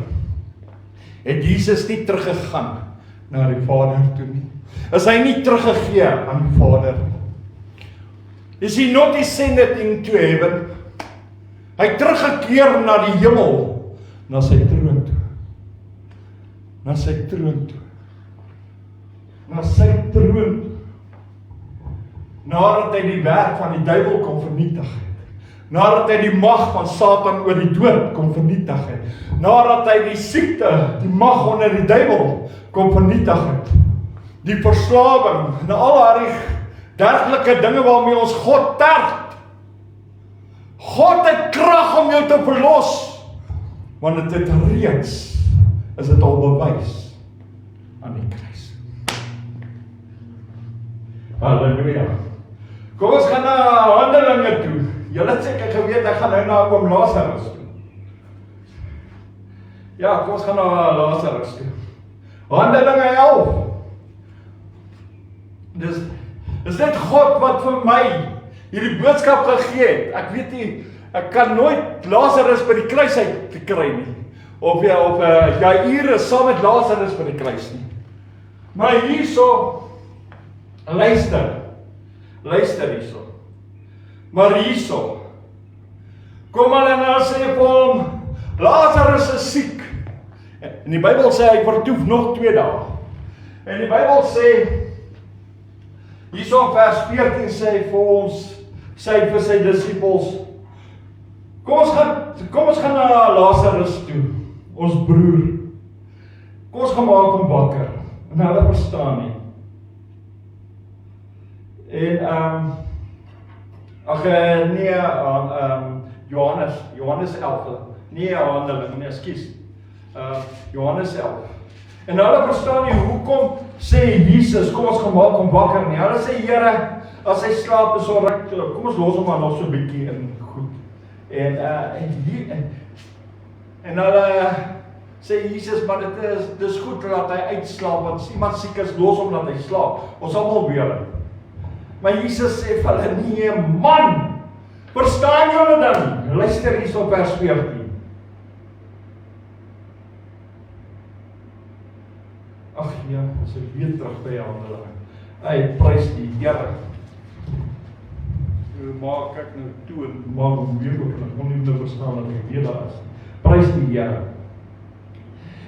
A: Het Jesus nie teruggegaan na die Vader toe nie? Is hy nie teruggegee aan die Vader nie? Is he not descended into heaven? Hy teruggekeer na die hemel, na sy troon toe. Na sy troon toe. Na sy troon toe. Nadat hy die werk van die duiwel kon vernietig het. Nadat hy die mag van Satan oor die dood kon vernietig het. Nadat hy die siekte, die mag onder die duiwel kon vernietig het. Die verslawing en al die dergelike dinge waarmee ons God terg. God het krag om jou te verlos. Want dit reeds is dit al bewys aan die kruis. Halleluja. Kom ons gaan na Handelinge toe. Julle het seker geweet ek gaan nou na oom Lazarus toe. Ja, kom ons gaan na Lazarus toe. Handelinge 11. Dis net God wat vir my hierdie boodskap gegee het. Ek weet nie, ek kan nooit Lazarus by die kruis uit te kry nie. Of Jairus saam met Lazarus by die kruis nie. Maar hierso, luister hierso. Maar hierso, kom hulle en hulle sê vir hom, Lazarus is siek. En die Bybel sê, hy vertoef nog 2 dae. En die Bybel sê, hierso in vers 14 sê hy vir ons, sê hy vir sy disippels, kom ons gaan na Lazarus toe, ons broer. Kom ons gaan maak hom wakker. En hulle verstaan nie. En, Johannes 11, nie Handeling, nee, ekskuus. Johannes 11. En hulle verstaan nie, hoekom sê Jesus, kom ons gaan maak hom wakker nie. Hulle sê, Here, as hy slaap is alright, kom ons los hom maar nog so 'n bietjie in goed. En hulle sê Jesus, maar dit is goed dat hy uitslaap, want as iemand siek is, los hom dat hy slaap. Ons almal weet dit. Maar Jesus sê vir hulle, nee man, verstaan julle dan? Luister hier op vers 14. Ag ja, as ek weer terug by Handeling. Hy prys die Here. Maak ek nou toe en maak hom weer op, en ek kon nie nou verstaan dat ek weer daar is. Prys die Here.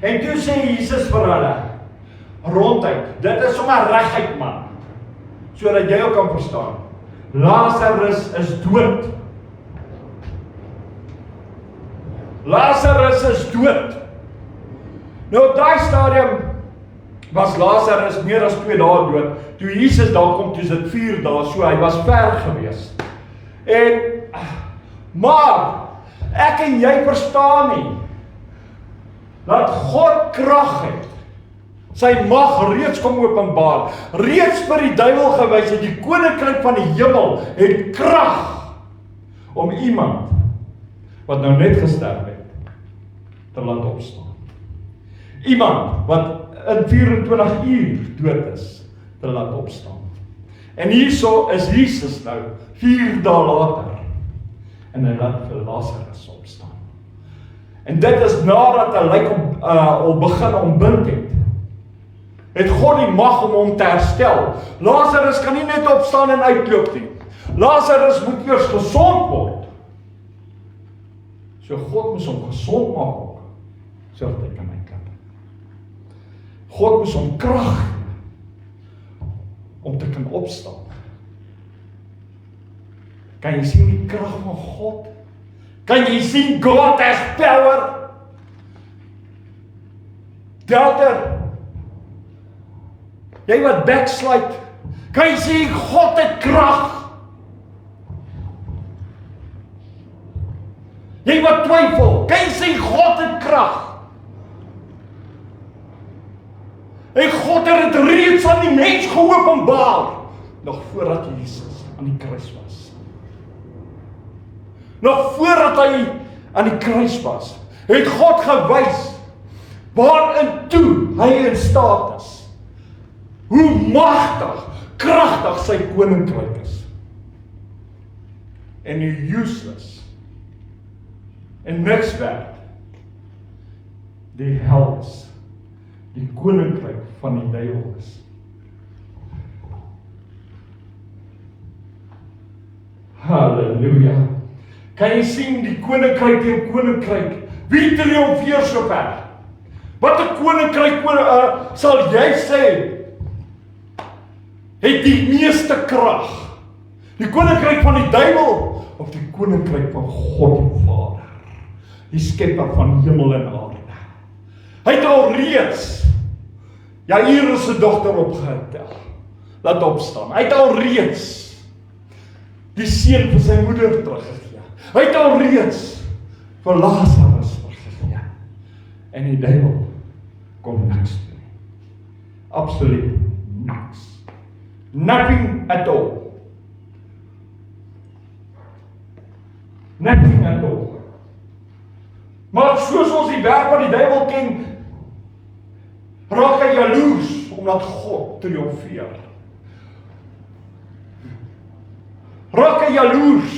A: En toe sê Jesus vir hulle, ronduit, dit is sommer reguit man, sodat jy ook kan verstaan. Lazarus is dood. Lazarus is dood. Nou op daai stadium was Lazarus meer as 2 dae dood. Toe Jesus daar kom, toe is dit 4 dae, so hy was ver gewees. Maar ek en jy verstaan nie dat God krag het. Sy mag reeds kom openbaar. Reeds vir die duiwel gewys het die koninkryk van die hemel het krag om iemand wat nou net gesterf het te laat opstaan. Iemand wat in 24 uur dood is te laat opstaan. En hierso is Jesus nou 4 dae later en hy laat vir Lazarus opstaan. En dit is nadat hy lijk al begin ontbind het God die mag om hom te herstel. Lazarus kan nie net opstaan en uitloop nie. Lazarus moet eers gesond word. So God moes hom gesond maak ook, sodat hy kan uitloop. God moes hom krag om te kan opstaan. Kan jy sien die krag van God? Kan jy sien God has power? Delter, jy wat backslide, kan jy sien God het krag? Jy wat twyfel, kan jy sien God het krag? En God het dit reeds aan die mens geopenbaar, nog voordat Jesus aan die kruis was. Nog voordat hy aan die kruis was, het God gewys waarin toe hy in staat is. Hoe magtig, kragtig sy koninkryk is. En hoe useless en niks werd die hel is. Die koninkryk van die duiwel is. Halleluja. Kan jy sien die koninkryk teen koninkryk? Wie triomfeer so ver? Wat 'n koninkryk sal jy sê het die meeste krag? Die koninkryk van die duiwel of die koninkryk van God die Vader? Die skepper van hemel en aarde. Hy het al reeds Jairus se dogter opgetel, laat opstaan. Hy het al reeds die seun vir sy moeder teruggegee. Hy het al reeds vir Lazarus teruggegee. En die duiwel kom niks doen. Absoluut niks. Nothing at all. Nothing at all. Maar soos ons die werk van die duiwel ken, raak hy jaloers, omdat God triomfeer. Raak hy jaloers,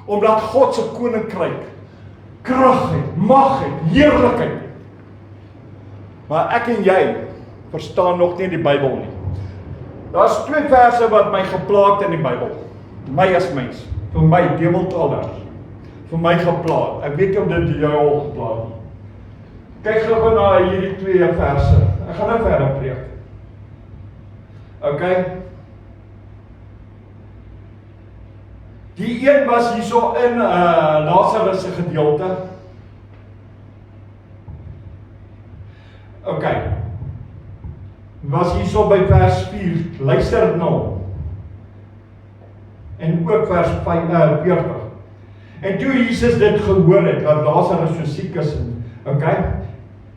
A: omdat God se koninkryk krag het, mag het, heerlikheid het. Maar ek en jy verstaan nog nie die Bybel nie. Daar's 2 verse wat my geplaag het in die Bybel. My as mens, vir my deeltalers, vir my geplaag. Ek weet nie of dit jou al geplaag nie. Kyk gou na hierdie 2 verse. Ek gaan nou verder preek. Okay. Die een was hierso in Lazarus se gedeelte. Okay. Was hierso by vers 4. Luister nou. En ook vers 40. En toe Jesus dit gehoor het, dat Lazarus so siek is, okay,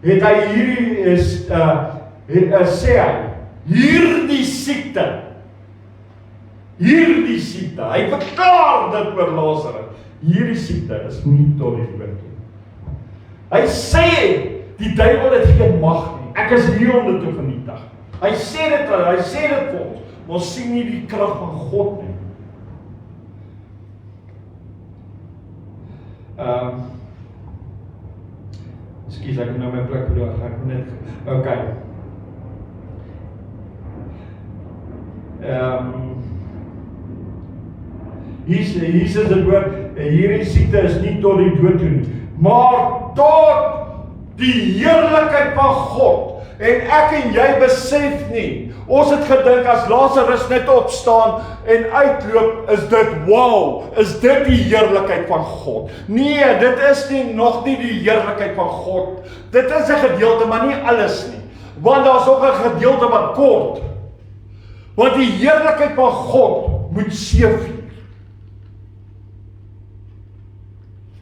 A: het hy sê hy, hierdie siekte, hy verklaar dit oor Lazarus, hierdie siekte is nie tot die dood toe. Hy sê, die duiwel het geen mag nie, ek is hier om dit te vernietig. Hy sê dit vir ons, maar ons sien nie die krag van God nie. Ekskuus, ek het nou my plek verloor, ek net, okay. Hier sê dit oor, hierdie siekte is nie tot die dood toe nie, maar tot die heerlikheid van God. En ek en jy besef nie, ons het gedink as Lazarus net opstaan en uitloop, is dit wow, is dit die heerlikheid van God. Nee, dit is nog nie die heerlikheid van God. Dit is 'n gedeelte, maar nie alles nie. Want daar is ook 'n gedeelte wat kort. Want die heerlikheid van God moet seëvier.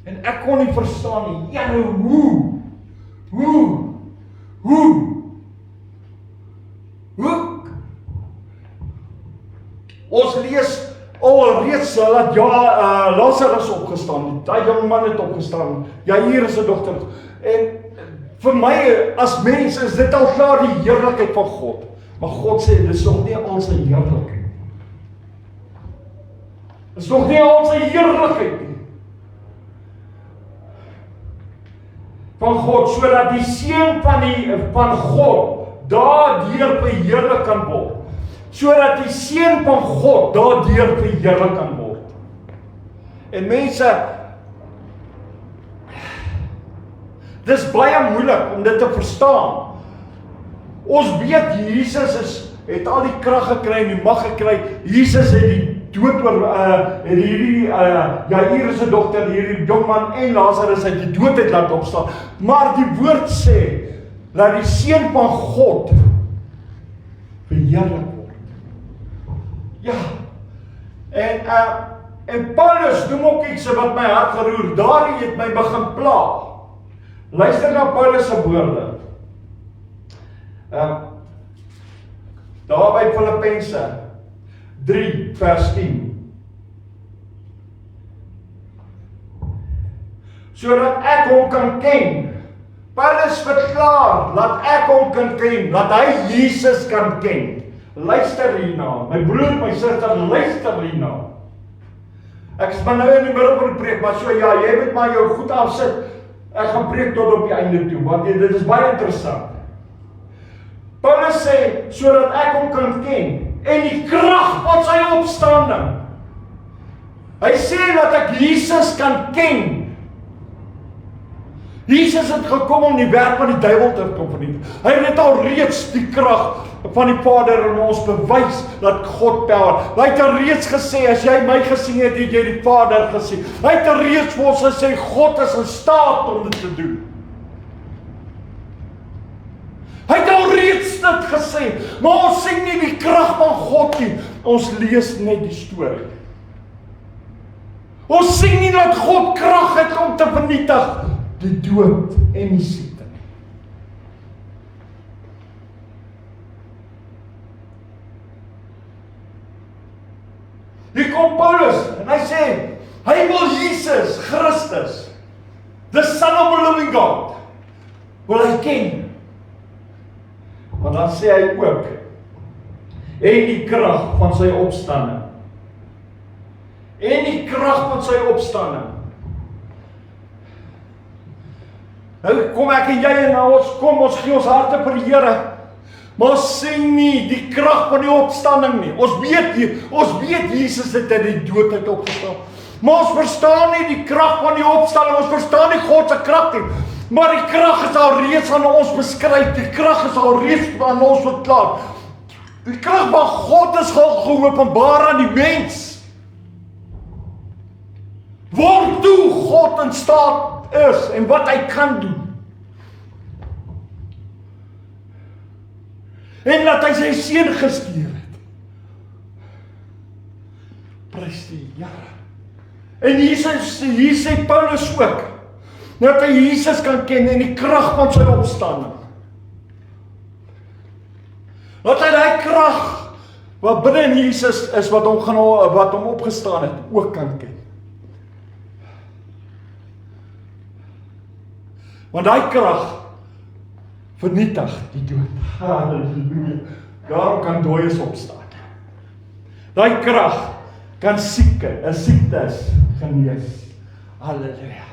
A: En ek kon nie verstaan nie, Here, hoe? Ons lees alreeds dat Lazarus opgestaan het, daai jong man het opgestaan, hier is 'n dogter. En vir my as mens is dit al klaar die heerlikheid van God. Maar God sê, dit is nog nie al sy heerlikheid. Dit is nog nie al sy heerlikheid nie. Van God, sodat die seun van God daardeur verheerlik kan word. Sodat die seun van God daardeur verheerlik kan word. En mense, dis baie moeilik om dit te verstaan. Ons weet Jesus het al die krag gekry en die mag gekry. Jesus het die dood oor Jairus se dogter, hierdie jong man en Lazarus uit die dood het laat opstaan. Maar die woord sê dat die seun van God verheerlik word. Ja. En Paulus noem ook iets wat my hart geroer. Daarin het my begin pla. Luister na Paulus se woorde. Daar by Filippense 3 vers 10. Sodat ek hom kan ken. Paulus verklaar dat ek hom kan ken, dat hy Jesus kan ken. Luister hierna, my broer, my suster, luister hierna. Ek is maar nou in die middel van die preek, maar so ja, jy moet maar jou goed afsit. Ek gaan preek tot op die einde toe, want dit is baie interessant. Paulus sê, sodat ek hom kan ken, en die krag van sy opstanding. Hy sê dat ek Jesus kan ken. Jesus het gekom om die werk van die duiwel te kom vernietig. Hy het al reeds die krag van die Vader in ons bewys dat God power. Hy het al reeds gesê, as jy my gesien het, het jy die Vader gesien. Hy het al reeds vir ons gesê, God is in staat om dit te doen. Hy het al reeds dit gesê, maar ons sien nie die krag van God nie. Ons lees net die storie. Ons sien nie dat God krag het om te vernietig die dood en die siekte. Hier kom Paulus en hy sê, hy wil Jesus Christus, the Son of the Living God, wil hy ken. Maar dan sê hy ook, en die krag van sy opstanding. en die krag van sy opstanding. Nou kom ek en jy en ons gee ons harte vir die Here. Maar ons sien nie die krag van die opstanding nie. Ons weet Jesus het uit die dood uit opgestaan. Maar ons verstaan nie die krag van die opstanding. Ons verstaan nie God se krag nie. Maar die krag is al reeds aan ons beskryf. Die krag is al reeds aan ons verklaar. Die krag van God is al geopenbaar aan die mens. Waartoe God in staat is en wat hy kan doen. En dat hy sy seun gestuur het. Prys die Here. En hier sê Paulus ook, dat hy Jesus kan ken en die krag van sy opstanding. Dat hy die krag wat binne in Jesus is, wat hom opgestaan het, ook kan ken. Want die krag vernietig die dood. Halleluja. Daarom kan dooies opstaan. Die krag kan siektes genees. Halleluja.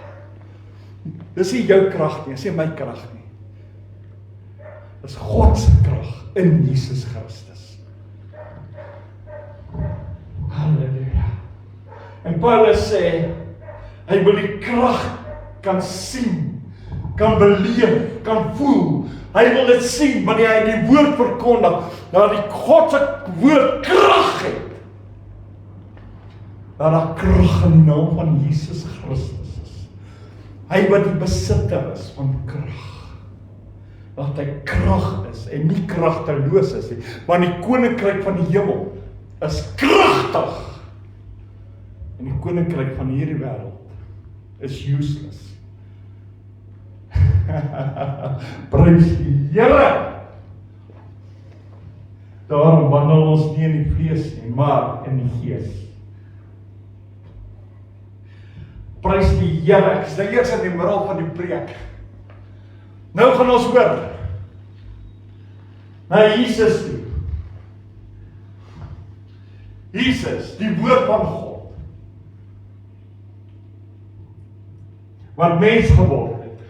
A: Dis nie jou krag nie, dis nie my krag nie. Dis God se krag in Jesus Christus. Halleluja. En Paulus sê, hy wil die krag kan sien, kan beleef, kan voel. Hy wil dit sien, wanneer hy die woord verkondig, dat die God se woord krag het. Dat daar krag in die naam van Jesus Christus is. Hy wat die besitter is van krag. Dat hy krag is en nie kragteloos is nie. Want die koninkryk van die hemel is kragtig. En die koninkryk van hierdie wêreld is useless. Prys die Here. Daarom wandel ons nie in die vlees nie, maar in die Gees. Prys die Here. Ek is nou eers in die middel van die preek. Nou gaan ons hoor na Jesus toe. Jesus, die woord van God, wat mens geword het.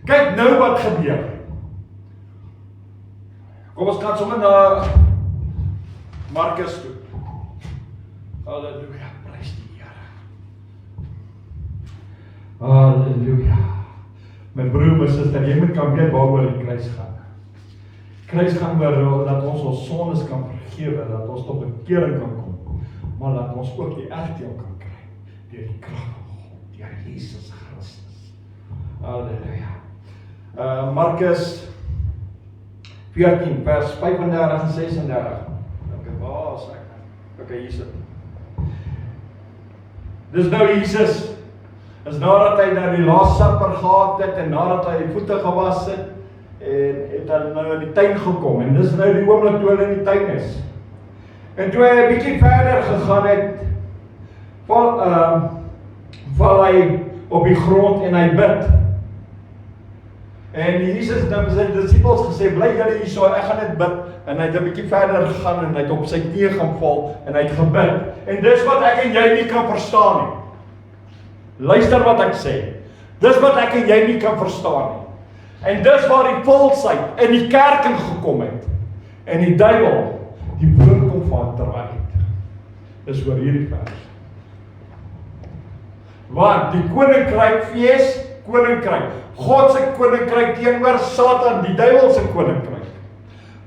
A: Kyk nou wat gebeur. Kom ons gaan sommer na Markus toe. Halleluja, prys die Here. Halleluja. My broer, my suster, jy moet kan weet waaroor die kruis gaan. Kruis gaan oor dat ons sondes kan vergewe, dat ons tot bekering kan kom, maar dat ons ook die erfdeel kan kry deur die krag van God, deur Jesus Christus. Halleluja. Markus 14 vers 35 en 36. Okay, waar is ek? Okay, hier sit. Dis nou Jesus. Dis nadat hy nou die Last Supper gehad het en nadat hy die voete gewas het en het hy nou in die tuin gekom en dis nou die oomblik toe hy in die tuin is. En toe hy 'n bietjie verder gegaan het, val hy op die grond en hy bid. En Jesus het met sy disippels gesê, bly julle hierso, ek gaan net bid. En hy het 'n bietjie verder gegaan en hy het op sy knieë gaan val en hy het gebid. En dis wat ek en jy nie kan verstaan nie. Luister wat ek sê. Dis wat ek en jy nie kan verstaan nie. En dis waar die valsheid in die kerk ingekom het. En die duiwel die woord kom van terwyl. Dis oor hierdie vers. Want die koninkryk koninkryk. God se koninkryk teenoor Satan, die duiwel se koninkryk.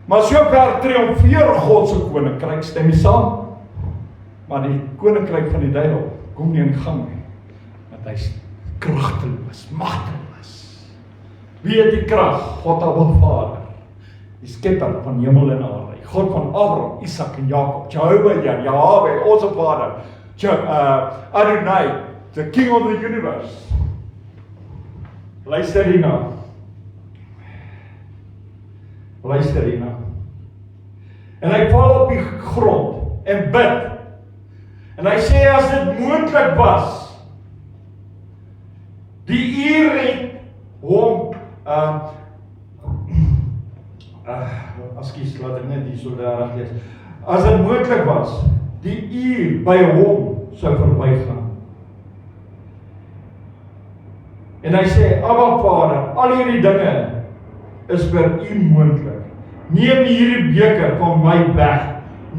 A: Maar so ver triomfeer God se koninkryk, stem jy saam? Maar die koninkryk van die duiwel kom nie in gang nie. Want hy's kragteloos, magteloos. Wie het die krag? God Abba Vader. Die skepper van hemel en aarde. God van Abraham, Isak en Jakob. Jehovah, Yahweh, ons Vader. Adonai, the King of the universe. Luister hierna. Luister hierna. En hy val op die grond en bid. En hy sê as dit moontlik was, die uur het hom Ekskuus, laat ek net hier so reg lees. As dit moontlik was, die uur by hom sou verbygaan. En hy sê, Abba Vader, al hierdie dinge is vir u moontlik. Neem hierdie beker van my weg.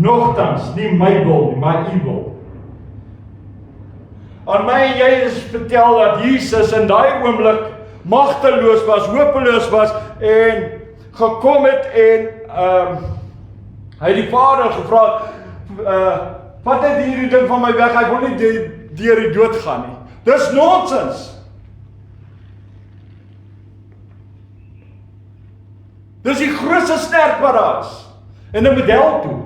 A: Nogtans, nie my wil nie, maar u wil. Aan my en jy is vertel dat Jesus in daai oomblik magteloos was, hopeloos was en gekom het en hy het die Vader gevra, vat net hierdie ding van my weg, hy wil nie deur die dood gaan nie. Dis nonsens. Dis die grootste sterk wat daar is. En dit moet hel toe.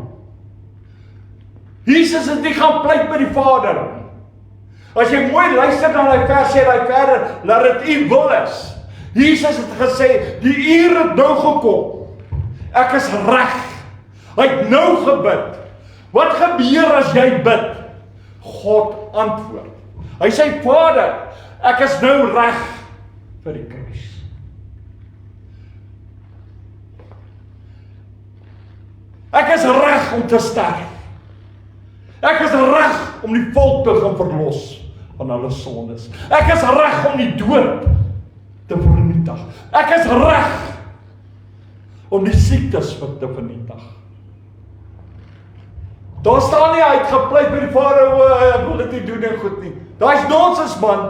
A: Jesus het nie gaan pleit by die Vader nie. As jy mooi luister na die vers, sê hy verder, dat dit u wil is. Jesus het gesê, die uur het nou gekom. Ek is reg. Hy het nou gebid. Wat gebeur as jy bid? God antwoord. Hy sê, Vader, ek is nou reg vir die kruis. Ek is reg om te sterf. Ek is reg om die volk te gaan verlos van hulle sondes. Ek is reg om die dood te vernietig. Ek is reg om die siektes te vernietig. Daar staan nie, hy het gepleit by die Vader, ek wil dit nie doen en goed nie. Daar is nonsens, man.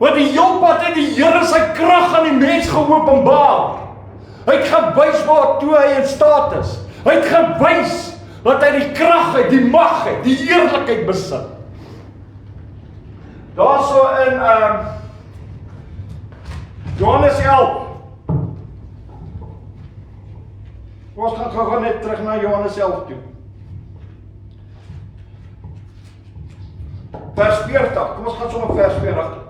A: Want die Job het die Here sy krag aan die mens geopenbaar. Hy het gewys waartoe hy in staat is. Hy het gewys dat hy die krag het, die mag het, die heerlikheid besit. Daar so in Johannes 11. Ons gaan gou net terug na Johannes 11 toe. Vers 40. Kom ons gaan sommer vers 40.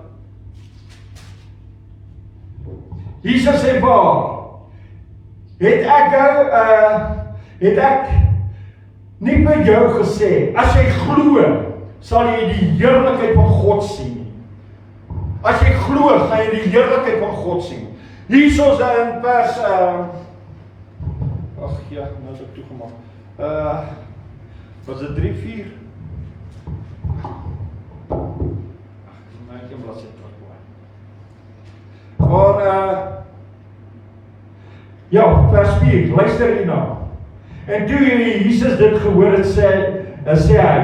A: Jesus sê waar, het ek nie vir jou gesê, as jy glo, sal jy die heerlikheid van God sien. As jy glo, gaan jy die heerlikheid van God sien. Hier is in vers, nou is ek toegemaak. Was dit 3, 4? Nou ek een bladsy terugkoor. Maar, ja, vers 4, luister hierna. En toe Jesus dit gehoor het, sê hy,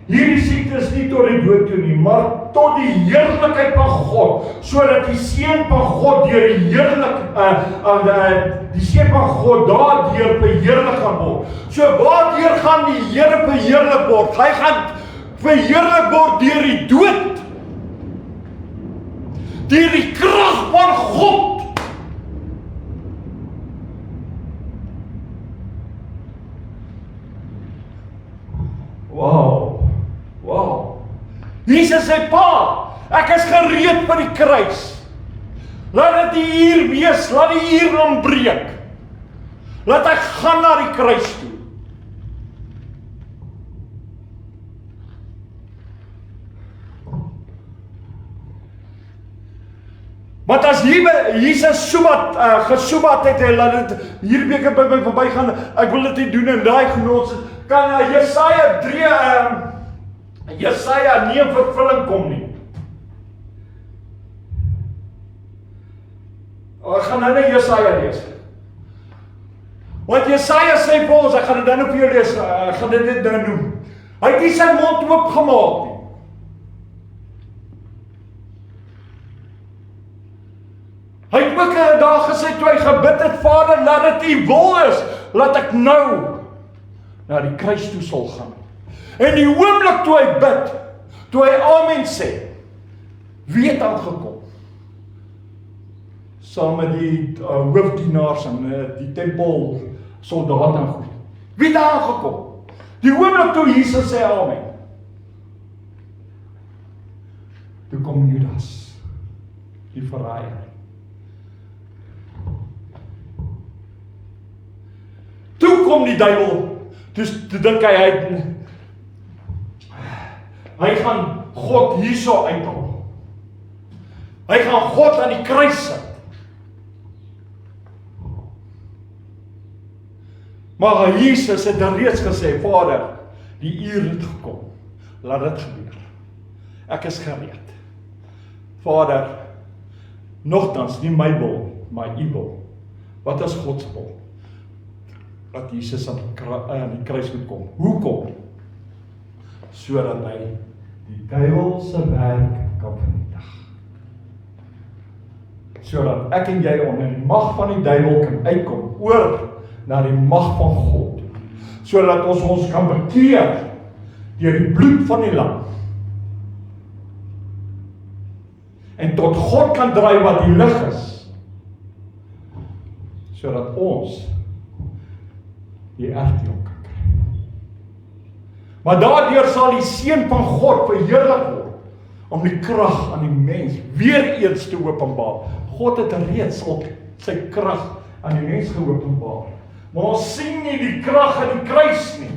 A: hierdie siekte is nie tot die dood toe nie, maar tot die heerlikheid van God, sodat die Seun van God deur die Seun van God daardeur verheerlik gaan word. So waardeur gaan die Here verheerlik word? Hy gaan verheerlik word deur die dood. Deur die krag van God. Wow. Jesus sê, Pa, ek is gereed vir die kruis. Laat dit die uur wees, laat die uur aanbreek. Laat ek gaan na die kruis toe. Want as Jesus gesoebat het, en laat dit hier beker by my verby gaan, ek wil dit nie doen in daai genot, kan Jesaja nie in vervulling kom nie. Ek gaan nou net Jesaja lees. Want Jesaja sê vir ons, ek gaan dit nou vir jou lees, ek gaan dit net nou noem. Hy het nie sy mond oopgemaak nie. Hy het ook daar gesê, toe hy gebid het, Vader, laat dit u wil is, laat ek nou na die kruis toe sal gaan. En die oomblik toe hy bid, toe hy amen sê, wie het aangekom? Saam met die hoofdienaars en die tempel soldaat en goed. Wie het aangekom? Die oomblik toe Jesus sê amen. Toe kom Judas, die verraaier. Toe kom die duiwel, toe dink hy gaan God hierso uithaal. Hy gaan God aan die kruis sit. Maar Jesus het reeds gesê, Vader, die uur het gekom. Laat dit gebeur. Ek is gereed. Vader, nogtans nie my wil, maar u wil. Wat is God se wil? Dat Jesus aan die kruis moet kom. Hoekom? Sodat hy die duiwel se werk kan vernietig. Sodat ek en jy onder die mag van die duiwel kan uitkom, oor na die mag van God. Sodat ons kan bekeer deur die bloed van die lam. En tot God kan draai wat die lig is. Sodat ons die erfdeel kan kry. Maar daardeur sal die Seun van God verheerlik word, om die krag aan die mens weer eens te openbaar. God het reeds al sy krag aan die mens geopenbaar. Maar ons sien nie die krag aan die kruis nie.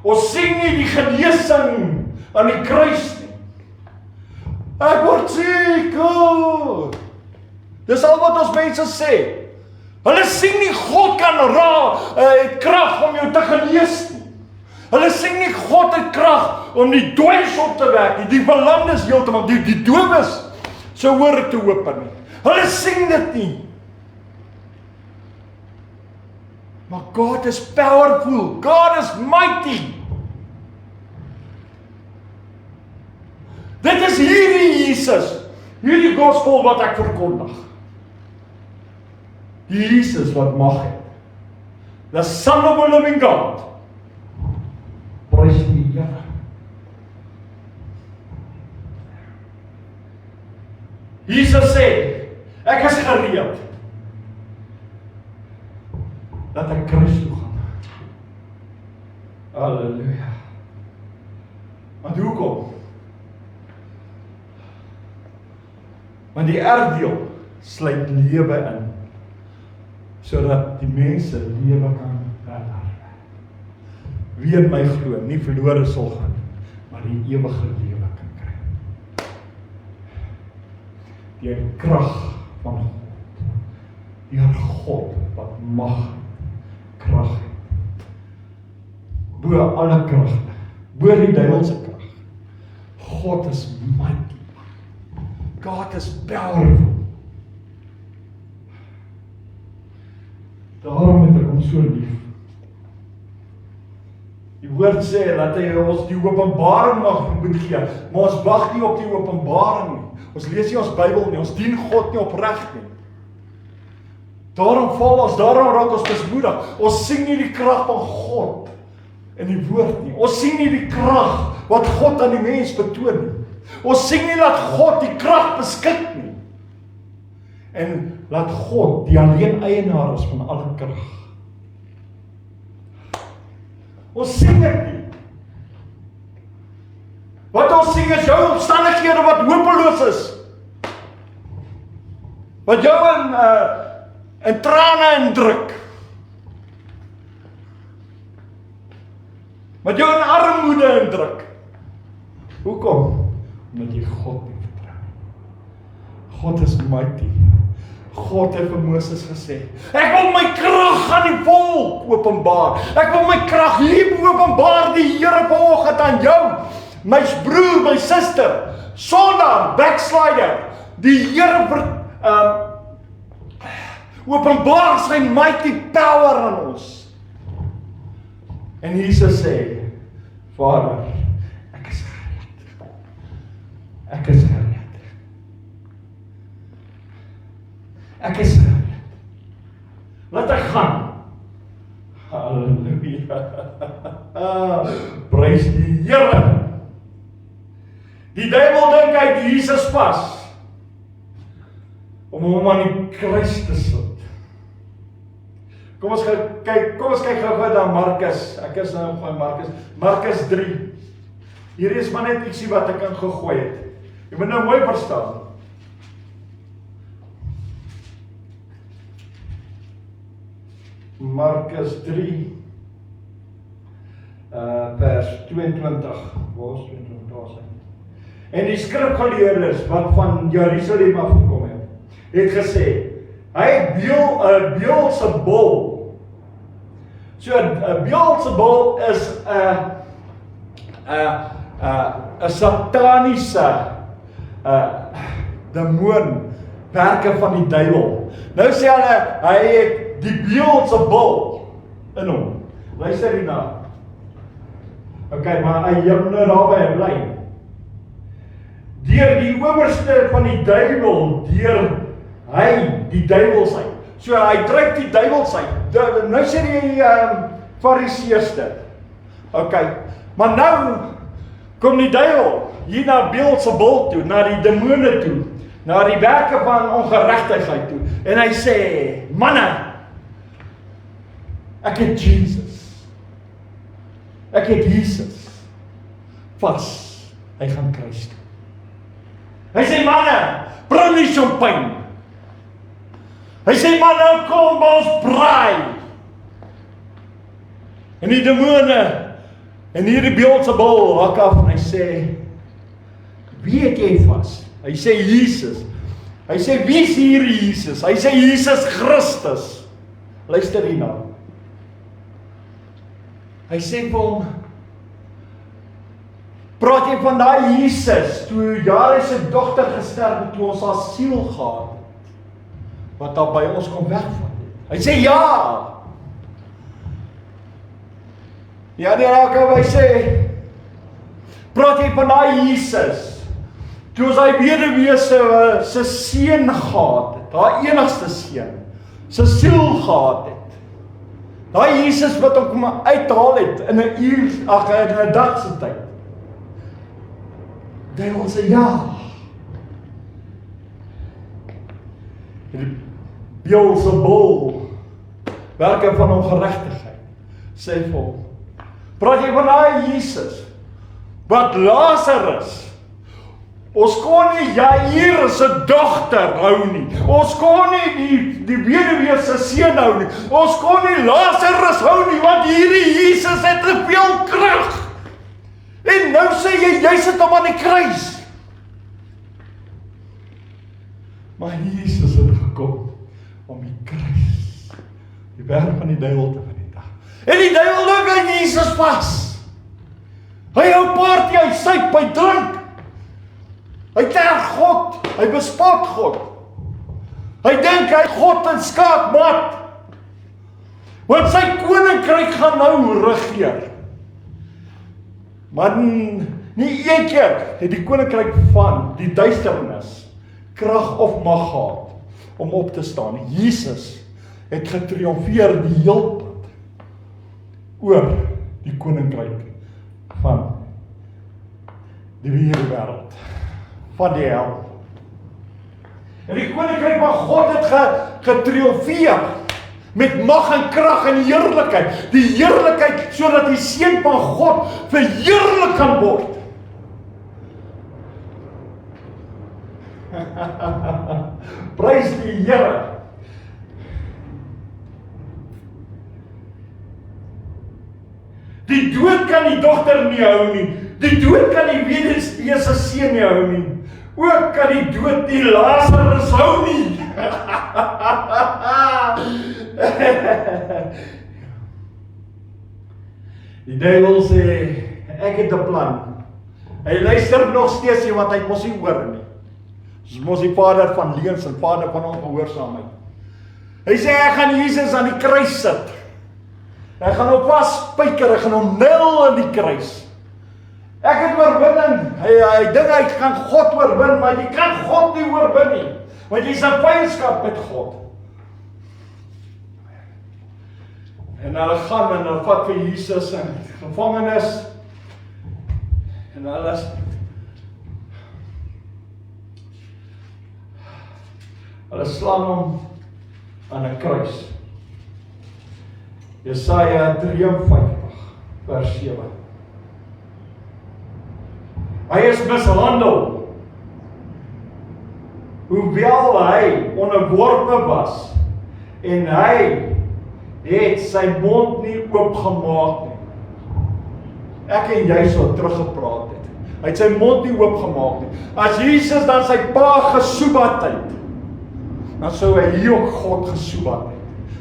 A: Ons sien nie die genesing aan die kruis nie. Ek word siek. Dis al wat ons mense sê. Hulle sien nie God kan het krag om jou te genees nie. Hulle sien nie God het krag om die dooies op te werk nie, die belandes heeltemal, die dowes se ore te open nie. Hulle sien dit nie. Maar God is powerful. God is mighty. Dit is hierdie Jesus, hierdie gospel wat ek verkondig. Die Jesus wat mag het. The Son of the Living God. Prys die Here. Jesus sê, ek is gereed dat ek kruis toe gaan. Halleluja. Want hoekom? Want die erfdeel sluit lewe in, sodat die mense lewe kan ervaar. Wie in my glo, nie verlore sal gaan, maar die ewige lewe kan kry. Deur die krag van God. Deur God wat mag, krag het. Bo alle kragte, bo die duiwelse krag. God is mighty. God is powerful. Daarom het ek hom so lief. Die woord sê dat hy ons die openbaring moet gee, maar ons wag nie op die openbaring nie. Ons lees nie ons Bybel nie, ons dien God nie opreg nie. Daarom raak ons besmoedig. Ons sien nie die krag van God in die woord nie. Ons sien nie die krag wat God aan die mens betoon nie. Ons sien nie dat God die krag beskik nie. En laat God die alleen eienaar is van alle krag. Ons sien dit nie. Wat ons sien is jou omstandighede wat hopeloos is. Wat jou in trane indruk. Wat jou in armoede indruk. Hoekom? Omdat jy God nie vertrou. God is mighty. God het vir Moses gesê, ek wil my krag aan die volk openbaar. Ek wil my krag hier openbaar die Here vanoggend aan jou. My broer, my suster, sondaar, backslider. Die Here openbaar sy mighty power aan ons. En Jesus sê, Vader, ek is gereed. Ek is gereed. Ek is gereed. Laat ek gaan. Halleluja. Prys die Here. Die duiwel dink hy het Jesus vas, om hom aan die kruis te sit. Kom ons kyk gou na Markus. Ek is nou by Markus 3. Hier is maar net ietsie wat ek ingegooi het. Jy moet nou mooi verstaan. Markus 3 vers 22. Waar is 22? En die skrifgeleerdes wat van Jerusalem afgekom het gesê, Hy het Beelzebul. So 'n Beelzebul is 'n sataniese demoon, werke van die duiwel. Nou sê hulle, hy het die Beelzebul in hom. Luister hierna. Okay, maar hy hom nou daarby bly. Deur die owerste van die duiwel, deur hy die duiwels uit. So hy trek die duiwels uit. Nou sê die Fariseërs dit. Okay, maar nou kom die duiwel hier na Beelzebul toe, na die demone toe, na die werke van ongeregtigheid toe. En hy sê, manne, ek het Jesus. Ek het Jesus vas. Hy gaan kruis toe. Hy sê, manne, bring nie champagne. Hy sê, manne, kom ons braai. En die demone, en hierdie Beelzebul hak af en hy sê, wie het jy vas? Hy sê, Jesus. Hy sê, wie is hierdie Jesus? Hy sê, Jesus Christus. Luister hierna. Hy sê vir hom, praat jy van daai Jesus, toe Jairus se dogter gesterf het, toe ons haar siel gehad het, wat daar by ons kom wegvat het. Hy sê ja. Ja, die raak hy sê, praat jy van daai Jesus, toe ons hy weduwee se seun gehad het, haar enigste seun, se siel gehad het. Daai Jesus wat hom kom uithaal het in 'n uur, in 'n dag se tyd. Duiwel sê ja. Die Beelzebul, werke van ongeregtigheid, sê vir hom, praat jy van daai Jesus, wat Lazarus, ons kon nie Jair se dogter hou nie, ons kon nie die weduwee se seun hou nie, ons kon nie Lazarus hou nie, want hierdie Jesus het te veel krag. En nou sê jy sit hom aan die kruis. Maar Jesus het gekom om die kruis, die werk van die duiwel te vernietig. En die duiwel loop aan Jesus vas. Hy hou party, hy suip, hy drink. Hy terg God, hy bespot God. Hy dink hy God in skaakmat. Want sy koninkryk gaan nou regeer. Maar nie een keer het die koninkryk van die duisternis krag of mag gehad om op te staan. Jesus het getriomfeer die heelpad oor die koninkryk van die wêreld, van die hel. En die koninkryk van God het getriomfeer met mag en krag en heerlikheid. Die heerlikheid sodat die seun van God verheerlik kan word. Prys die Here. Die dood kan die dogter nie hou nie. Die dood kan die weduwee se seun nie hou nie. Ook kan die dood die Lazarus hou nie. Die duiwel sê, ek het 'n plan. Hy luister nog steeds nie, want hy mos nie hoor nie. Dis mos die vader van leuns en vader van ongehoorsaamheid. Hy sê, ek gaan Jesus aan die kruis sit. Ek gaan hom vasspyker, ek gaan hom nail aan die kruis. Ek het oorwinning. Hy dink hy kan God oorwin, maar jy kan God nie oorwin nie. Want jy is in vyandskap met God. En hulle gaan en hulle vat vir Jesus in gevangenis. En hulle slaan hom aan 'n kruis. Jesaja 53 vers 7. Hy is mishandel. Hoewel hy onderworpe was en hy het sy mond nie oopgemaak nie. Ek en jy sou teruggepraat het. Hy het sy mond nie oopgemaak nie. As Jesus dan sy pa gesoebat het, dan sou hy hier ook God gesoebat het.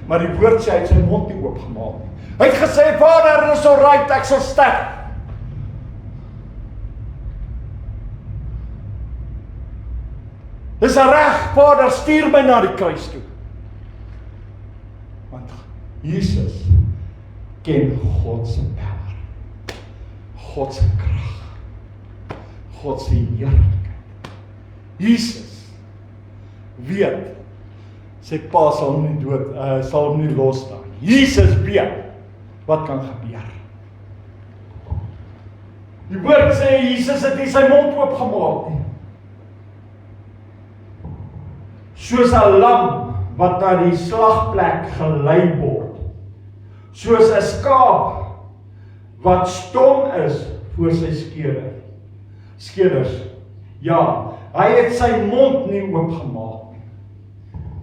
A: Maar die woord sê, hy het sy mond nie oopgemaak nie. Hy het gesê, Vader, dit is alright, ek sal sterf. Dis reg, Vader, stuur my na die kruis toe. Want Jesus ken God se power, God se krag, God se heerlikheid. Jesus weet, sy pa sal hom nie sal hom nie loslaat. Jesus weet wat kan gebeur. Die woord sê, Jesus het nie sy mond oopgemaak nie. Soos 'n lam wat na die slagplek gelei word. Soos 'n skaap wat stom is voor sy skeders. Ja, hy het sy mond nie oopgemaak nie.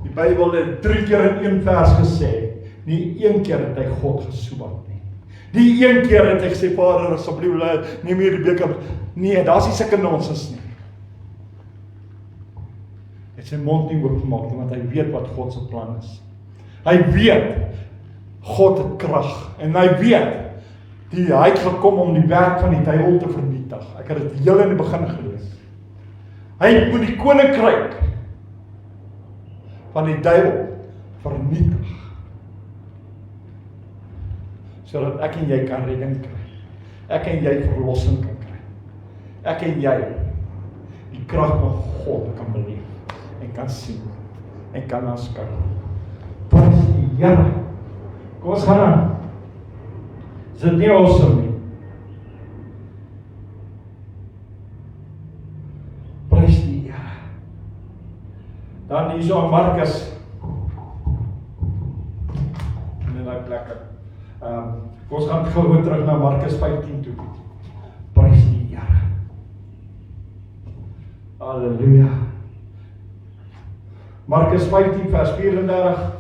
A: Die Bybel het 3 keer in 1 vers gesê, nie 1 keer het hy God gesoebat nie. Die 1 keer het hy gesê, Vader, asseblief, neem hier die beker. Nee, daar's nie sulke nonsens nie. Hy het sy mond nie oopgemaak nie, want hy weet wat God se plan is. Hy weet, God het krag, en hy weet, hy het gekom om die werk van die duiwel te vernietig. Ek het dit heel in die begin gelees. Hy moet die koninkryk van die duiwel vernietig, sodat ek en jy kan redding kry. Ek en jy verlossing kan kry. Ek en jy die krag van God kan beleef, en kan sien, en kan aanskou. Prys die Here. Kom ons gaan aan. Is dit nie awesome nie? Prys die Here. Dan hier so Markus. En daai plekke. Kom ons gaan gou terug na Markus 15 toe. Prys die Here. Halleluja. Markus 15 vers 34.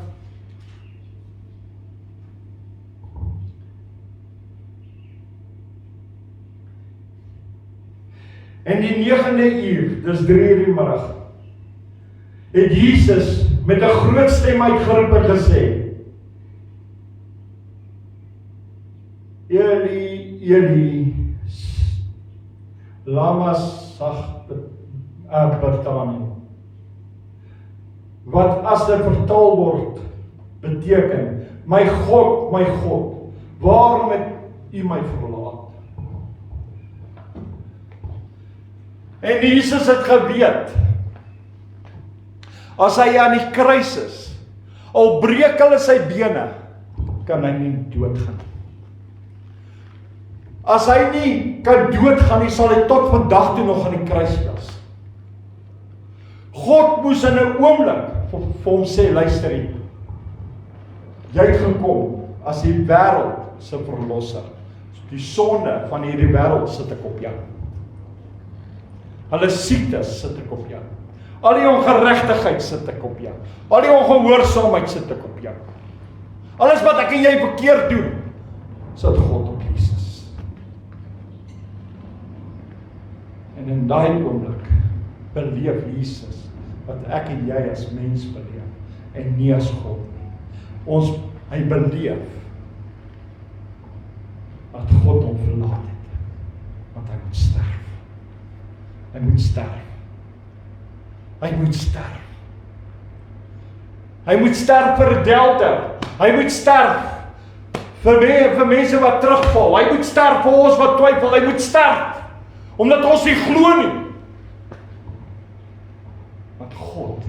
A: En die 9de uur, dis 3 uur die middag, het Jesus met 'n groot stem uitgeroep en gesê, Eli, Eli, lama sabachthani. Wat as dit vertaal word, beteken, my God, waarom het U my verlaat? En Jesus het geweet, as hy aan die kruis is, al breek hulle sy bene, kan hy nie doodgaan. As hy nie kan doodgaan nie, sal hy tot vandag toe nog aan die kruis wees. God moes in 'n oomblik vir hom sê, luister hier, jy het gekom as die wêreld se verlosser. Die sonde van hierdie wêreld sit ek op jou. Hulle siektes sit ek op jou. Al die ongeregtigheid sit ek op jou. Al die ongehoorsaamheid sit ek op jou. Alles wat ek en jy verkeerd doen, sit God op Jesus. En in daai oomblik beleef Jesus wat ek en jy as mens beleef en nie as God nie. Hy beleef dat God hom verlaat het, want hy moet sterf. Hy moet sterf. Hy moet sterf. Hy moet sterf vir Delta. Hy moet sterf vir mense wat terugval. Hy moet sterf vir ons wat twyfel. Hy moet sterf omdat ons nie glo nie. Want God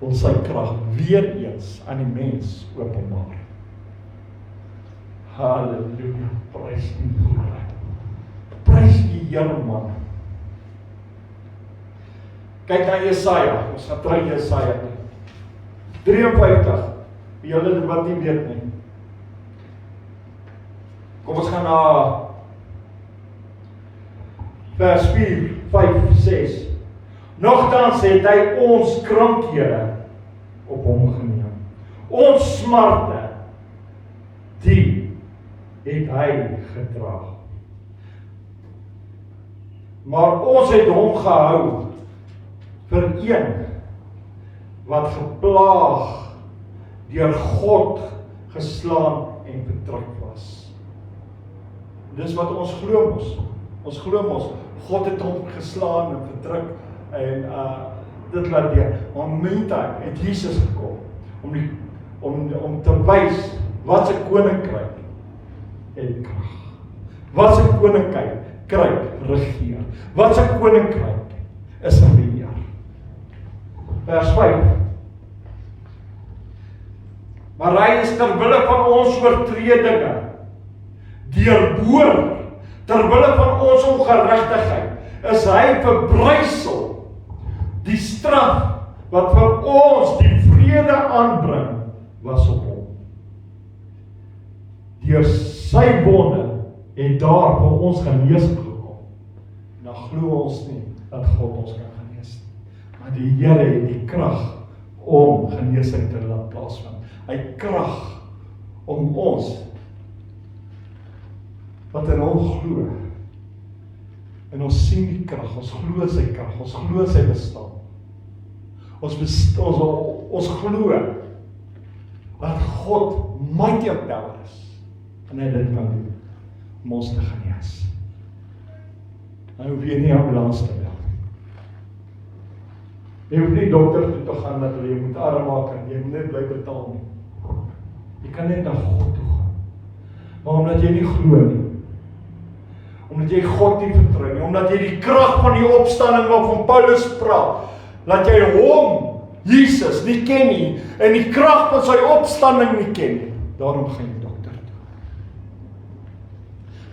A: wil sy krag weer eens aan die mens openbaar. Halleluja. Prys die Here. Prys die Here, man. Kyk na Jesaja, ons gaan terug Jesaja toe. 53, vir julle wat nie weet nie. Kom ons gaan na vers 4, 5, 6. Nogtans het hy ons krankhede op hom geneem. Ons smarte, die het hy gedra. Maar ons het hom gehou vir een wat geplaag deur God geslaan en verdruk was. Dis wat ons glo mos. Ons glo mos, God het hom geslaan en verdruk en dit laat deur. Maar meantime het Jesus gekom om te wys wat 'n koninkryk het krag. Wat 'n koninkryk regeer. Wat 'n koninkryk is 'n beheer. Vers 5. Maar hy is ter wille van ons oortredinge deurboor, ter wille van ons ongeregtigheid is hy verbrysel. Die straf wat vir ons die vrede aanbring was op hom. Deur sy wonde het daar vir ons genesing gekom. Nou glo ons nie dat God ons kan genees nie. Maar die Here het die krag om genesing te laat plaasvind. Hy het krag om ons wat in hom glo. En ons sien die krag, ons glo sy krag, ons glo sy bestaan. Ons glo dat God mighty in power is en hy dit kan doen om ons te genees. Nou hoef jy nie ambulans te bel. Jy hoef nie dokter toe te gaan dat jy moet arm maak en jy moet net bly betaal nie. Jy kan net na God toe gaan. Maar omdat jy nie glo nie, omdat jy God nie vertrou nie, omdat jy die krag van die opstanding waarvan Paulus praat, laat jy hom, Jesus, nie ken nie, en die krag van sy opstanding nie ken nie. Daarom gaan jy dokter toe.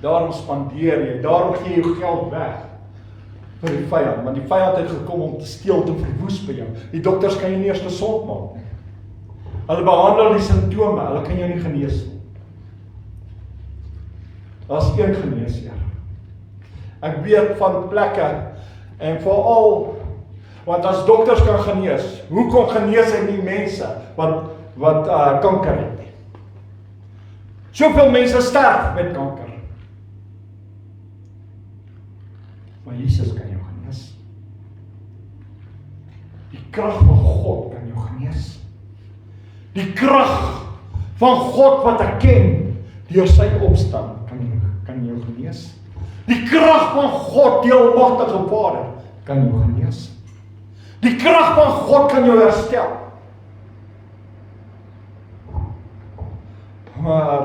A: Daarom spandeer jy, daarom gee jy jou geld weg vir die vyand, want die vyand het gekom om te steel, te verwoes by jou. Die dokters kan jy nie eers gesond maak nie. Hulle behandel die simptome, hulle kan jou nie genees nie. Daar's een geneesheer. Ek weet van plekke, en veral, want as dokters kan genees, hoekom genees hy nie mense wat kanker het nie? Soveel mense sterf met kanker. Maar Jesus kan jou genees. Die krag van God kan jou genees. Die krag van God wat ek ken, deur sy opstand, kan jou genees. Die krag van God, die almagtige Vader, kan jou genees. Die krag van God kan jou herstel. Maar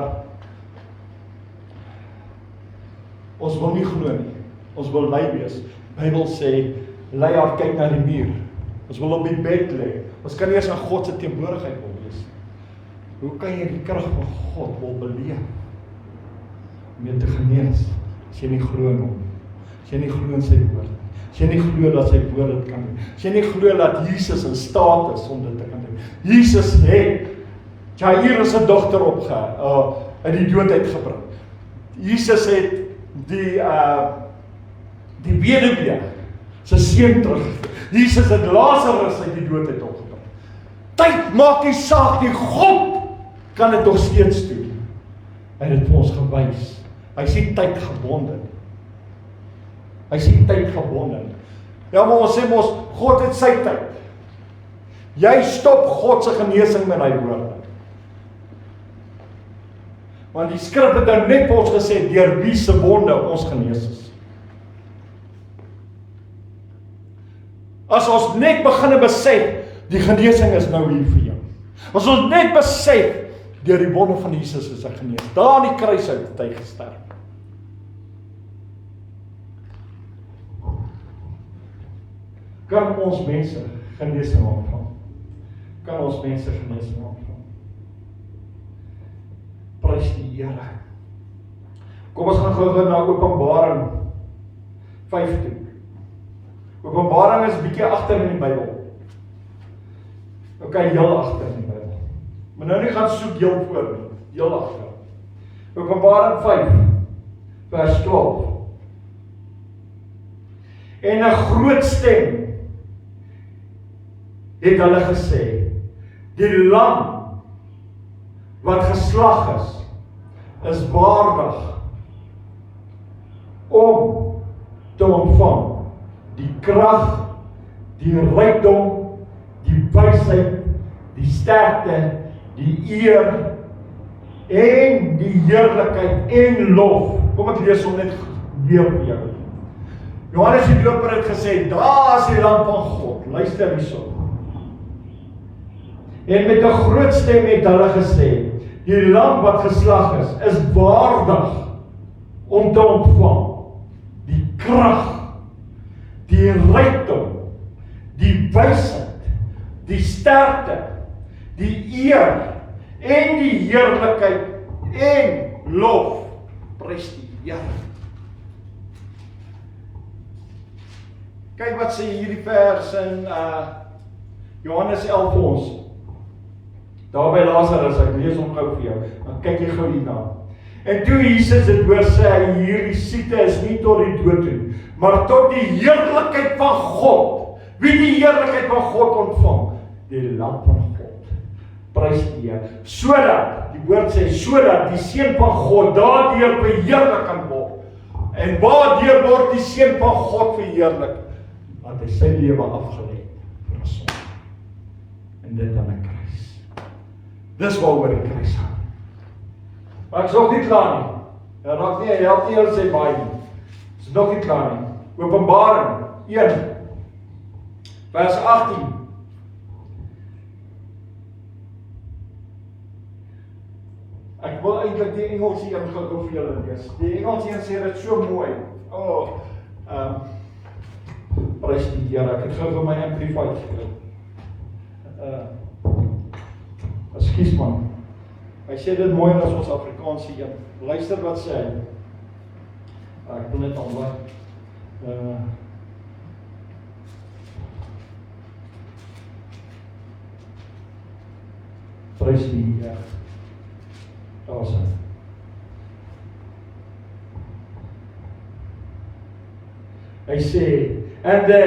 A: ons wil nie glo nie. Ons wil lui wees. Die Bybel sê, lui haar kyk na die muur. Ons wil op die bed lê. Ons kan nie eens in God se teenwoordigheid wil wees. Hoe kan jy die krag van God wil beleef? Om jou te genees, as jy nie glo in hom nie. As jy nie glo in sy woord nie. As jy nie glo dat sy woord dit kan doen. As jy nie glo dat Jesus in staat is om dit te kan doen. Jesus het Jairus se dogter uit die dood uitgebring. Jesus het die weduwee sy seun teruggevoer. Jesus het Lazarus uit die dood uit opgebring. Tyd maak nie saak nie, God kan dit nog steeds doen. Hy het dit vir ons gewys. Hy is nie tyd gebonde. Hy is nie tyd gebonde. Ja, maar ons sê mos, God het sy tyd. Jy stop God se genesing met hy woorde. Want die skrif het dan net vir ons gesê, deur wie se wonde ons genees is. As ons net begin besef, die genesing is nou hier vir jou. As ons net besef, deur die wonde van Jesus is hy genees. Daar aan die kruis het hy gesterf. Kan ons mense genesing ontvang? Kan ons mense genesing ontvang? Prys die Here. Kom ons gaan gou na Openbaring 15. Openbaring is bietjie agter in die Bybel. Okay, heel agter in die Bybel. Maar nou nie gaan soek heel voor nie, heel agter. Openbaring 5 vers 12. En 'n groot stem het hulle gesê, die lam wat geslag is waardig om te ontvang die krag, die rykdom, die wysheid, die sterkte, die eer en die heerlikheid en lof. Kom ek lees hom net weer vir jou. Johannes die Doper het gesê, daar is die lam van God, luister hierso. En met 'n groot stem het hulle gesê, die lam wat geslag is waardig om te ontvang die krag, die rykdom, die wysheid, die sterkte, die eer en die heerlikheid en lof. Prys die Here. Kyk wat sê hierdie vers in Johannes 11 vir ons. Daar by Lazarus, ek lees hom gou vir jou, dan kyk jy gou hierna. En toe Jesus dit hoor sê hy, hierdie siekte is nie tot die dood toe, maar tot die heerlikheid van God. Wie die heerlikheid van God ontvang? Die lam van God. Prys die Here. Sodat, die woord sê, sodat die seun van God daardeur verheerlik kan word. En waardeur word die seun van God verheerlik? Want hy sy lewe afgelê vir ons sonde. En dit aan 'n kruis. Dis waaroor die kruis gaan. Maar ek is nog nie klaar nie. Hy help nie al sy baie nie. Is nog nie klaar nie. Openbaring 1 vers 18. Ek wil eintlik die Engelse een gou vir julle lees. Die Engelse een sê dit so mooi. Prys die Here. Ek het gou vir my amplified gekry. Ekskuus man. Hy sê dit mooi as ons Afrikaanse een. Luister wat sê hy. Ek wil net aanwaai. Prys die Here. Daar is hy. Hy sê, and the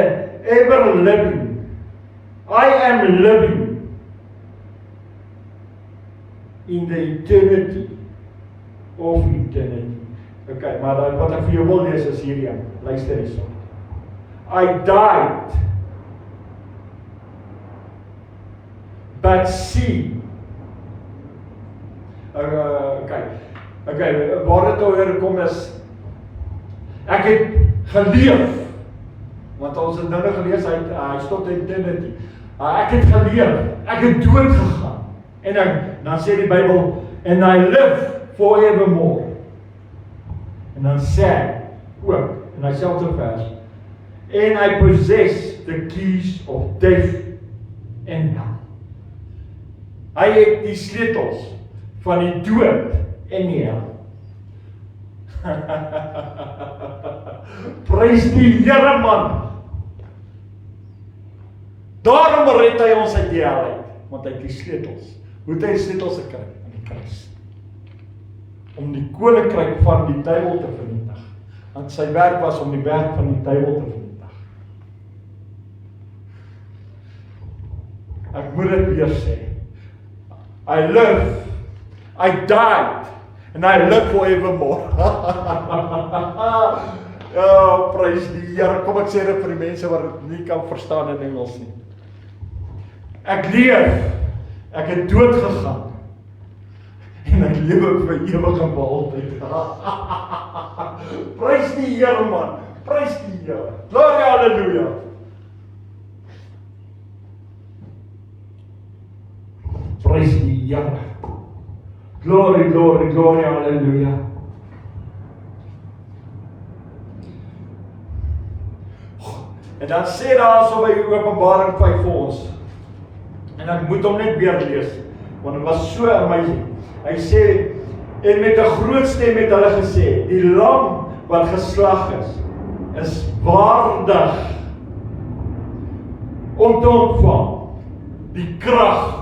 A: ever living, I am living in the eternity of eternity. Okay, maar wat ek vir jou wil lees is hierdie een. Luister hierso. I died, but see. Okay, waar dit oor kom is, ek het geleef, want ons het nou gelees hy stop in eternity. Ek het geleef, ek het dood gegaan. En dan sê die Bybel, and I live forevermore. En dan sê hy ook, in hy selfde vers, and I possess the keys of death and hell. Hy het die sleutels van die dood en die hel. Prys die Here man. Daarom red hy ons uit die hel uit, want hy het die sleutels. Hoe het hy die sleutels gekry? Aan die kruis. Om die koninkryk van die duiwel te vernietig. Want sy werk was om die werk van die duiwel te vernietig. Ek moet dit weer sê. I live, I died, and I live forevermore. Ja, prys die Here. Kom ek sê dit vir die mense wat dit nie kan verstaan in Engels nie. Ek leef, ek het dood gegaan, en ek lewe vir ewig en vir altyd. Prys die Here man, prys die Here. Gloria, halleluja. Prys die Here. Glory, glory, glory, halleluja. En dan sê daar so by Openbaring 5 vir ons, en ek moet hom net weer lees, want het was so amazing. Hy sê, en met 'n groot stem het hulle gesê, die lam wat geslag is waardig om te ontvang die krag,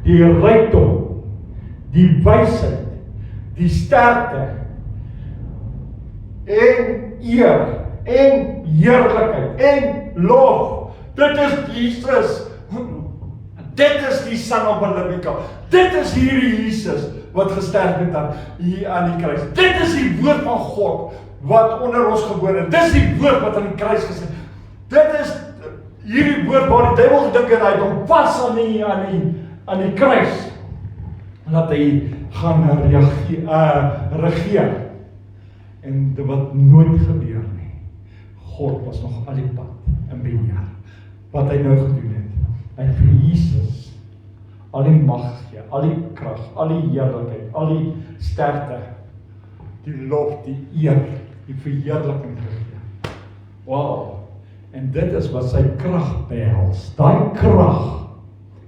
A: die rykdom, die wysheid, die sterkte, en eer, en heerlikheid, en lof. Dit is Jesus. Dit is die Son of the Living God. Dit is hierdie Jesus wat gesterf het hier aan die kruis. Dit is die woord van God wat onder ons gewoon het. Dit is die woord wat aan die kruis gesit. Dit is hierdie woord waar die duiwel gedink het, hy het hom vas aan die kruis, dat hy gaan regeer. En dit wat nooit gebeur nie. God was nog al die pad in beheer. Wat hy nou gedoen het. Hy het vir Jesus al die mag gegee, al die krag, al die heerlikheid, al die sterkte, die lof, die eer, die verheerliking gegee. Wow! En dit is wat sy krag behels. Daai krag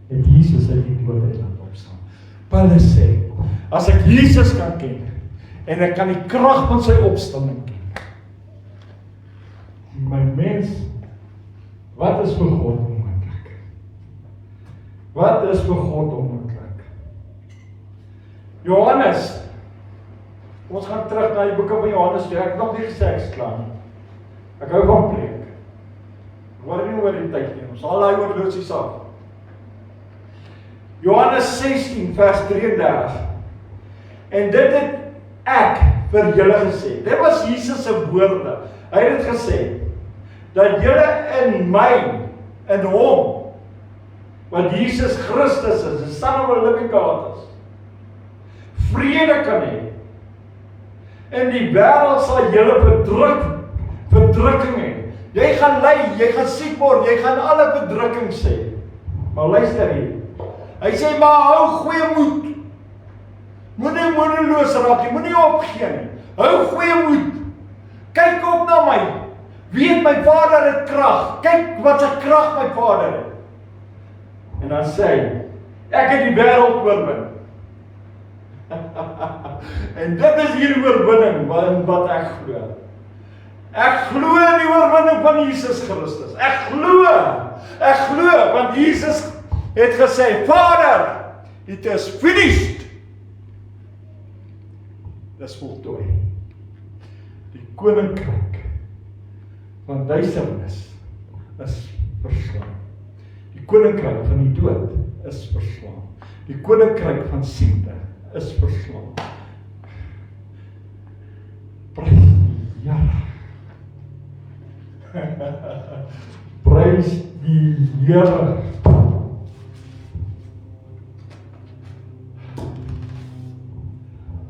A: het Jesus uit die dood uit laat opstaan. Paulus sê, as ek Jesus kan ken, en ek kan die krag van sy opstanding ken. My mens, wat is vir God onmoontlik? Wat is vir God onmoontlik? Johannes, ons gaan terug na die boeke van Johannes, ek het nog nie gesê ek is klaar nie. Ek hou van preek. Ek hoor nie oor die tyd nie, ons sal hy oor loodsies af. Johannes 16 vers 33. En dit het ek vir julle gesê. Dit was Jesus se woorde. Hy het dit gesê, dat julle in my, in hom, wat Jesus Christus is, the Son of the living God is, vrede kan hê. In die wêreld sal julle verdrukking hê. Jy gaan ly, jy gaan siek word, jy gaan alle verdrukking sê. Maar luister hier. Hy sê, maar hou goeie moed. Moenie moedeloos raak nie, moenie opgee nie. Hou goeie moed. Kyk op na my. Weet my Vader het krag. Kyk wat se krag my Vader het. En dan sê hy, ek het die wêreld oorwin. En dit is hierdie oorwinning wat ek glo. Ek glo in die oorwinning van Jesus Christus. Ek glo, want Jesus het gesê, Vader, it is finished. Dis voltooi. Die koninkryk van duisternis is verslaan. Die koninkryk van die dood is verslaan. Die koninkryk van siekte is verslaan. Prys die Here. Prys die Here.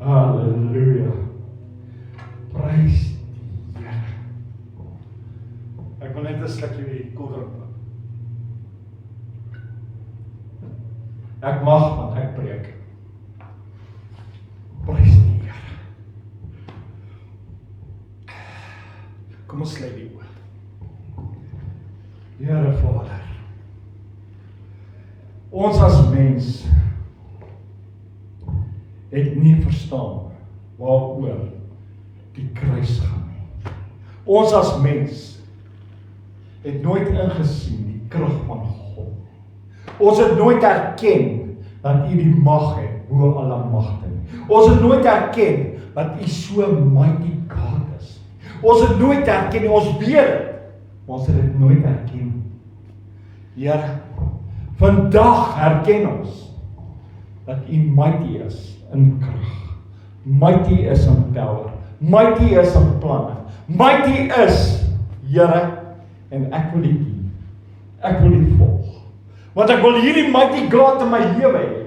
A: Halleluja. Prys die Here. Ek wil net 'n slukkie koeldrank. Ek mag, want ek preek. Prys die Here. Kom ons sluit die oë. Here Vader, ons as mens het nie verstaan waaroor die kruis gaan nie. Ons as mens het nooit ingesien die krag van God nie. Ons het nooit erken dat U die mag het bo alle magte nie. Ons het nooit erken dat U so mighty God is. Ons het nooit erken nie, ons weet dit, maar ons het dit nooit erken. Here, vandag erken ons dat U mighty is in krag. Mighty is in power. Mighty is in planne. Mighty is, Here, en ek wil U. Ek wil U volg. Want ek wil hierdie mighty God in my lewe hê.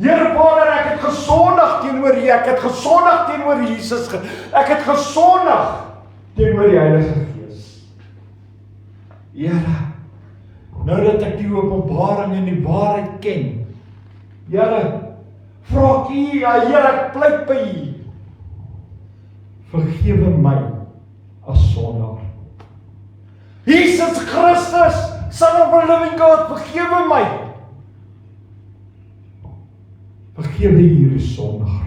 A: Here Vader, ek het gesondig teenoor U. Ek het gesondig teenoor Jesus. Ek het gesondig teenoor die Heilige Gees. Here, nou dat ek die openbaring en die waarheid ken, Here, vra ek U, Here, ek pleit by U. Vergewe my as sondaar. Jesus Christus, Son of the living God, vergewe my. Vergewe hierdie sondaar.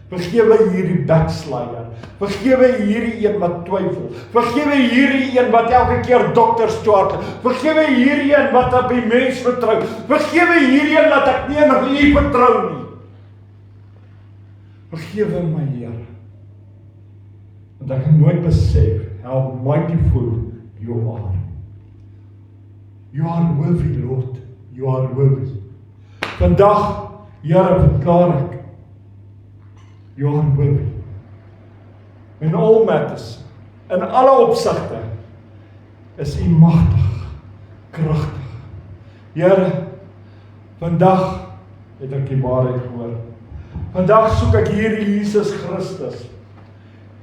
A: Vergewe hierdie backslider. Vergewe hierdie een wat twyfel. Vergewe hierdie een wat elke keer dokters toe. Vergewe hierdie een wat op die mens vertrou. Vergewe hierdie een dat ek nie in U vertrou nie. Vergewe my, Here. Want ek het nooit besef how mightyful You are. You are worthy, Lord. You are worthy. Vandag, Here, verklaar ek, You are worthy. In all matters, in alle opsigte, is U magtig. kragtig. Here, vandag het ek die waarheid gehoor. Vandag soek ek hierdie Jesus Christus.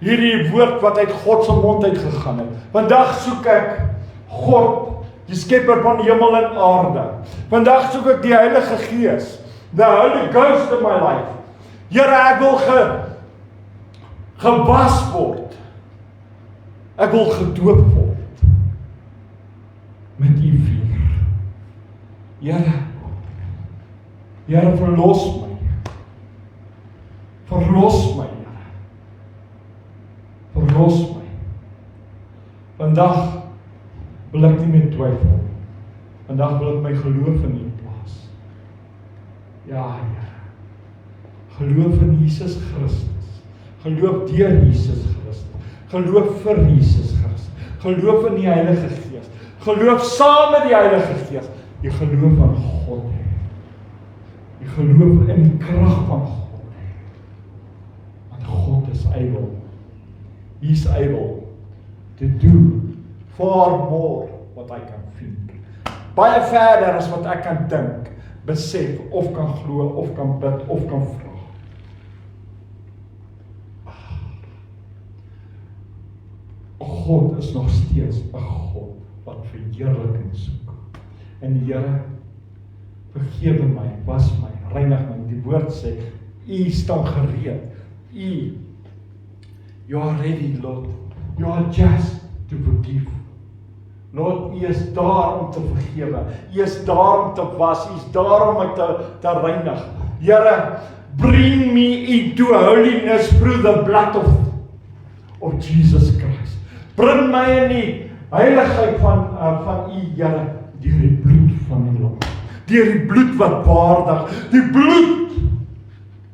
A: Hierdie woord wat uit God se mond uitgegaan het. Vandag soek ek God, die skepper van hemel en aarde. Vandag soek ek die Heilige Gees, the Holy Ghost in my life. Here, ek wil gewas word. Ek wil gedoop word met u vuur. Here, verlos my. Verlos my, Here. Verlos my. Vandag wil ek nie meer twyfel. Vandag wil ek my geloof in u plaas. Ja, Here. Geloof in Jesus Christus. Geloof deur Jesus Christus. Geloof vir Jesus Christus. Geloof in die Heilige Gees. Geloof saam met die Heilige Gees. Die geloof van God. Die geloof in die krag van God. Want God is able. He's able to do far more what I can think. Baie verder as wat ek kan dink, besef, of kan glo, of kan bid, of kan vra. God is nog steeds 'n God wat verheerliking soek. En die Here, vergewe my, was my, reinig my. Die woord sê, U staan gereed. You are ready, Lord. You are just to forgive. Lord, U is daar om te vergewe. U is daar om te was. U is daar om my te reinig. Here, bring me into holiness through the blood of Jesus Christ. Bring my in die heiligheid van U, Here, deur die bloed van die lam. Deur die bloed wat waardig, die bloed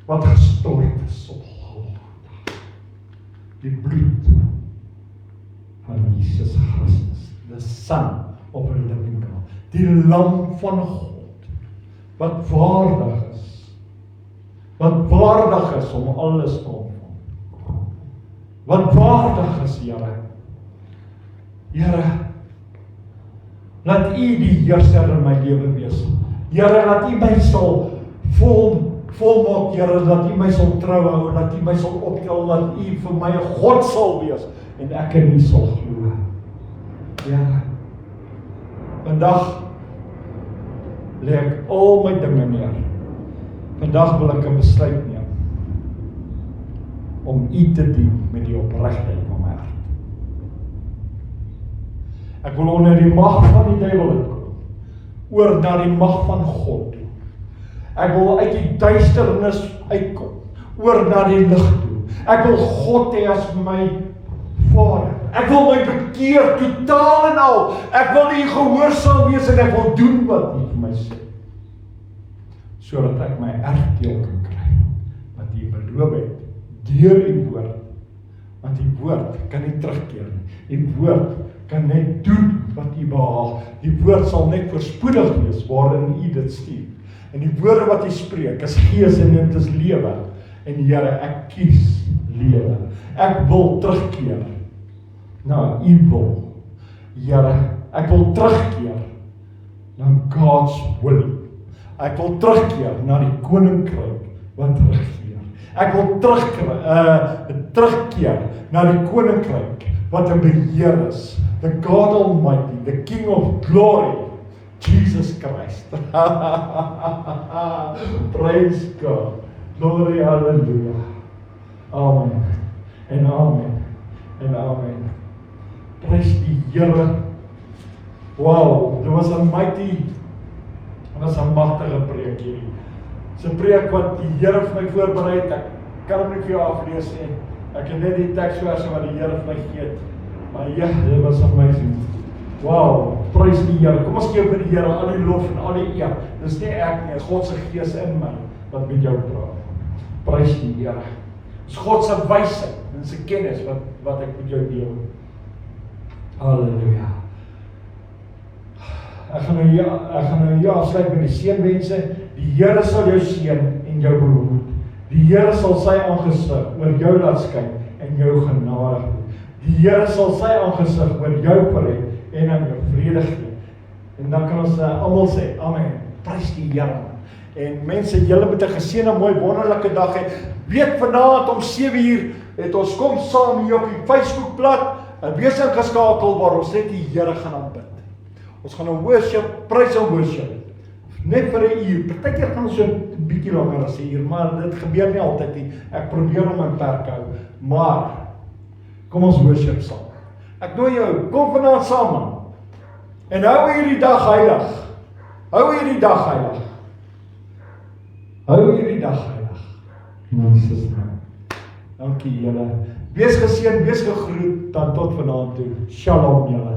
A: wat gestort is op Golgotha. Die bloed van Jesus Christus, the Son of a living God. Die lam van God, wat waardig is. Wat waardig is om alles te ontvang. Wat waardig is, Here. Here, laat U die heerser in my lewe wees. Here, laat U my sal volmaak, Here, dat U my sal trou hou, dat U my sal optel, dat U vir my 'n God sal wees, en ek in U sal glo. Here, vandag lê ek al my dinge neer. Vandag wil ek 'n besluit neem, om U te dien met die opregtheid van my hart. Ek wil onder die mag van die duiwel uitkom, oor na die mag van God toe. Ek wil uit die duisternis uitkom, oor na die lig toe. Ek wil God hê as my Vader. Ek wil my bekeer, totaal en al. Ek wil U gehoorsaam wees en ek wil doen wat U vir my sê. Sodat ek my erfdeel kan kry, wat U beloof het, deur U woord. Want die woord kan nie terugkeer nie. Die woord kan net doen wat U behaag. Die woord sal net voorspoedig wees waarin U dit stuur. En die woorde wat U spreek is gees en dit is lewe. En Here, ek kies lewe. Ek wil terugkeer na U wil. Here, ek wil terugkeer na God's will. Ek wil terugkeer na die koninkryk wat regeer. Ek wil terugkeer na die koninkryk wat 'n beheer is. The God Almighty, the King of Glory, Jesus Christ. Praise God. Glory, hallelujah. Amen. En amen. En amen. Prys die Here. Wow, dit was 'n magtige preek hierdie. Dis 'n preek wat die Here vir my voorberei het. Ek kan hom nie vir jou aflees nie. Ek het net die teksverse wat die Here vir my gegee het. Maar ja, dit was amazing. Wow, prys die Here. Kom ons gee vir die Here al die lof en al die eer. Dis nie ek nie, God se Gees in my wat met jou praat. Prys die Here. Dis God se wysheid en sy kennis wat ek met jou deel. Halleluja. Ek gaan nou afsluit met die seënwense. Die Here sal jou seën en jou behoed. Die Here sal sy aangesig oor jou laat skyn en jou genadig doen. Die Here sal sy aangesig oor jou pret en aan jou vrede gee. En dan kan ons almal sê, amen, prys die Here. En mense, julle moet 'n geseënde, mooi, wonderlike dag hê. Weet vanaand om 7uur het ons kom saam hier op die Facebookblad, 'n wees ingeskakel waar ons net die Here gaan aanbid. Ons gaan 'n worship, prys en worship. Net vir 'n uur. Partykeer gaan ons so 'n bietjie langer as 'n uur, maar dit gebeur nie altyd nie. Ek probeer om in perk hou, maar kom ons worship saam. Ek nooi jou, kom vanaand saam man. En hou hierdie dag heilig. Hou hierdie dag heilig. Hou hierdie dag heilig. In Jesus naam. Dankie julle. Wees geseën, wees gegroet, dan tot vanaand toe. Shalom julle.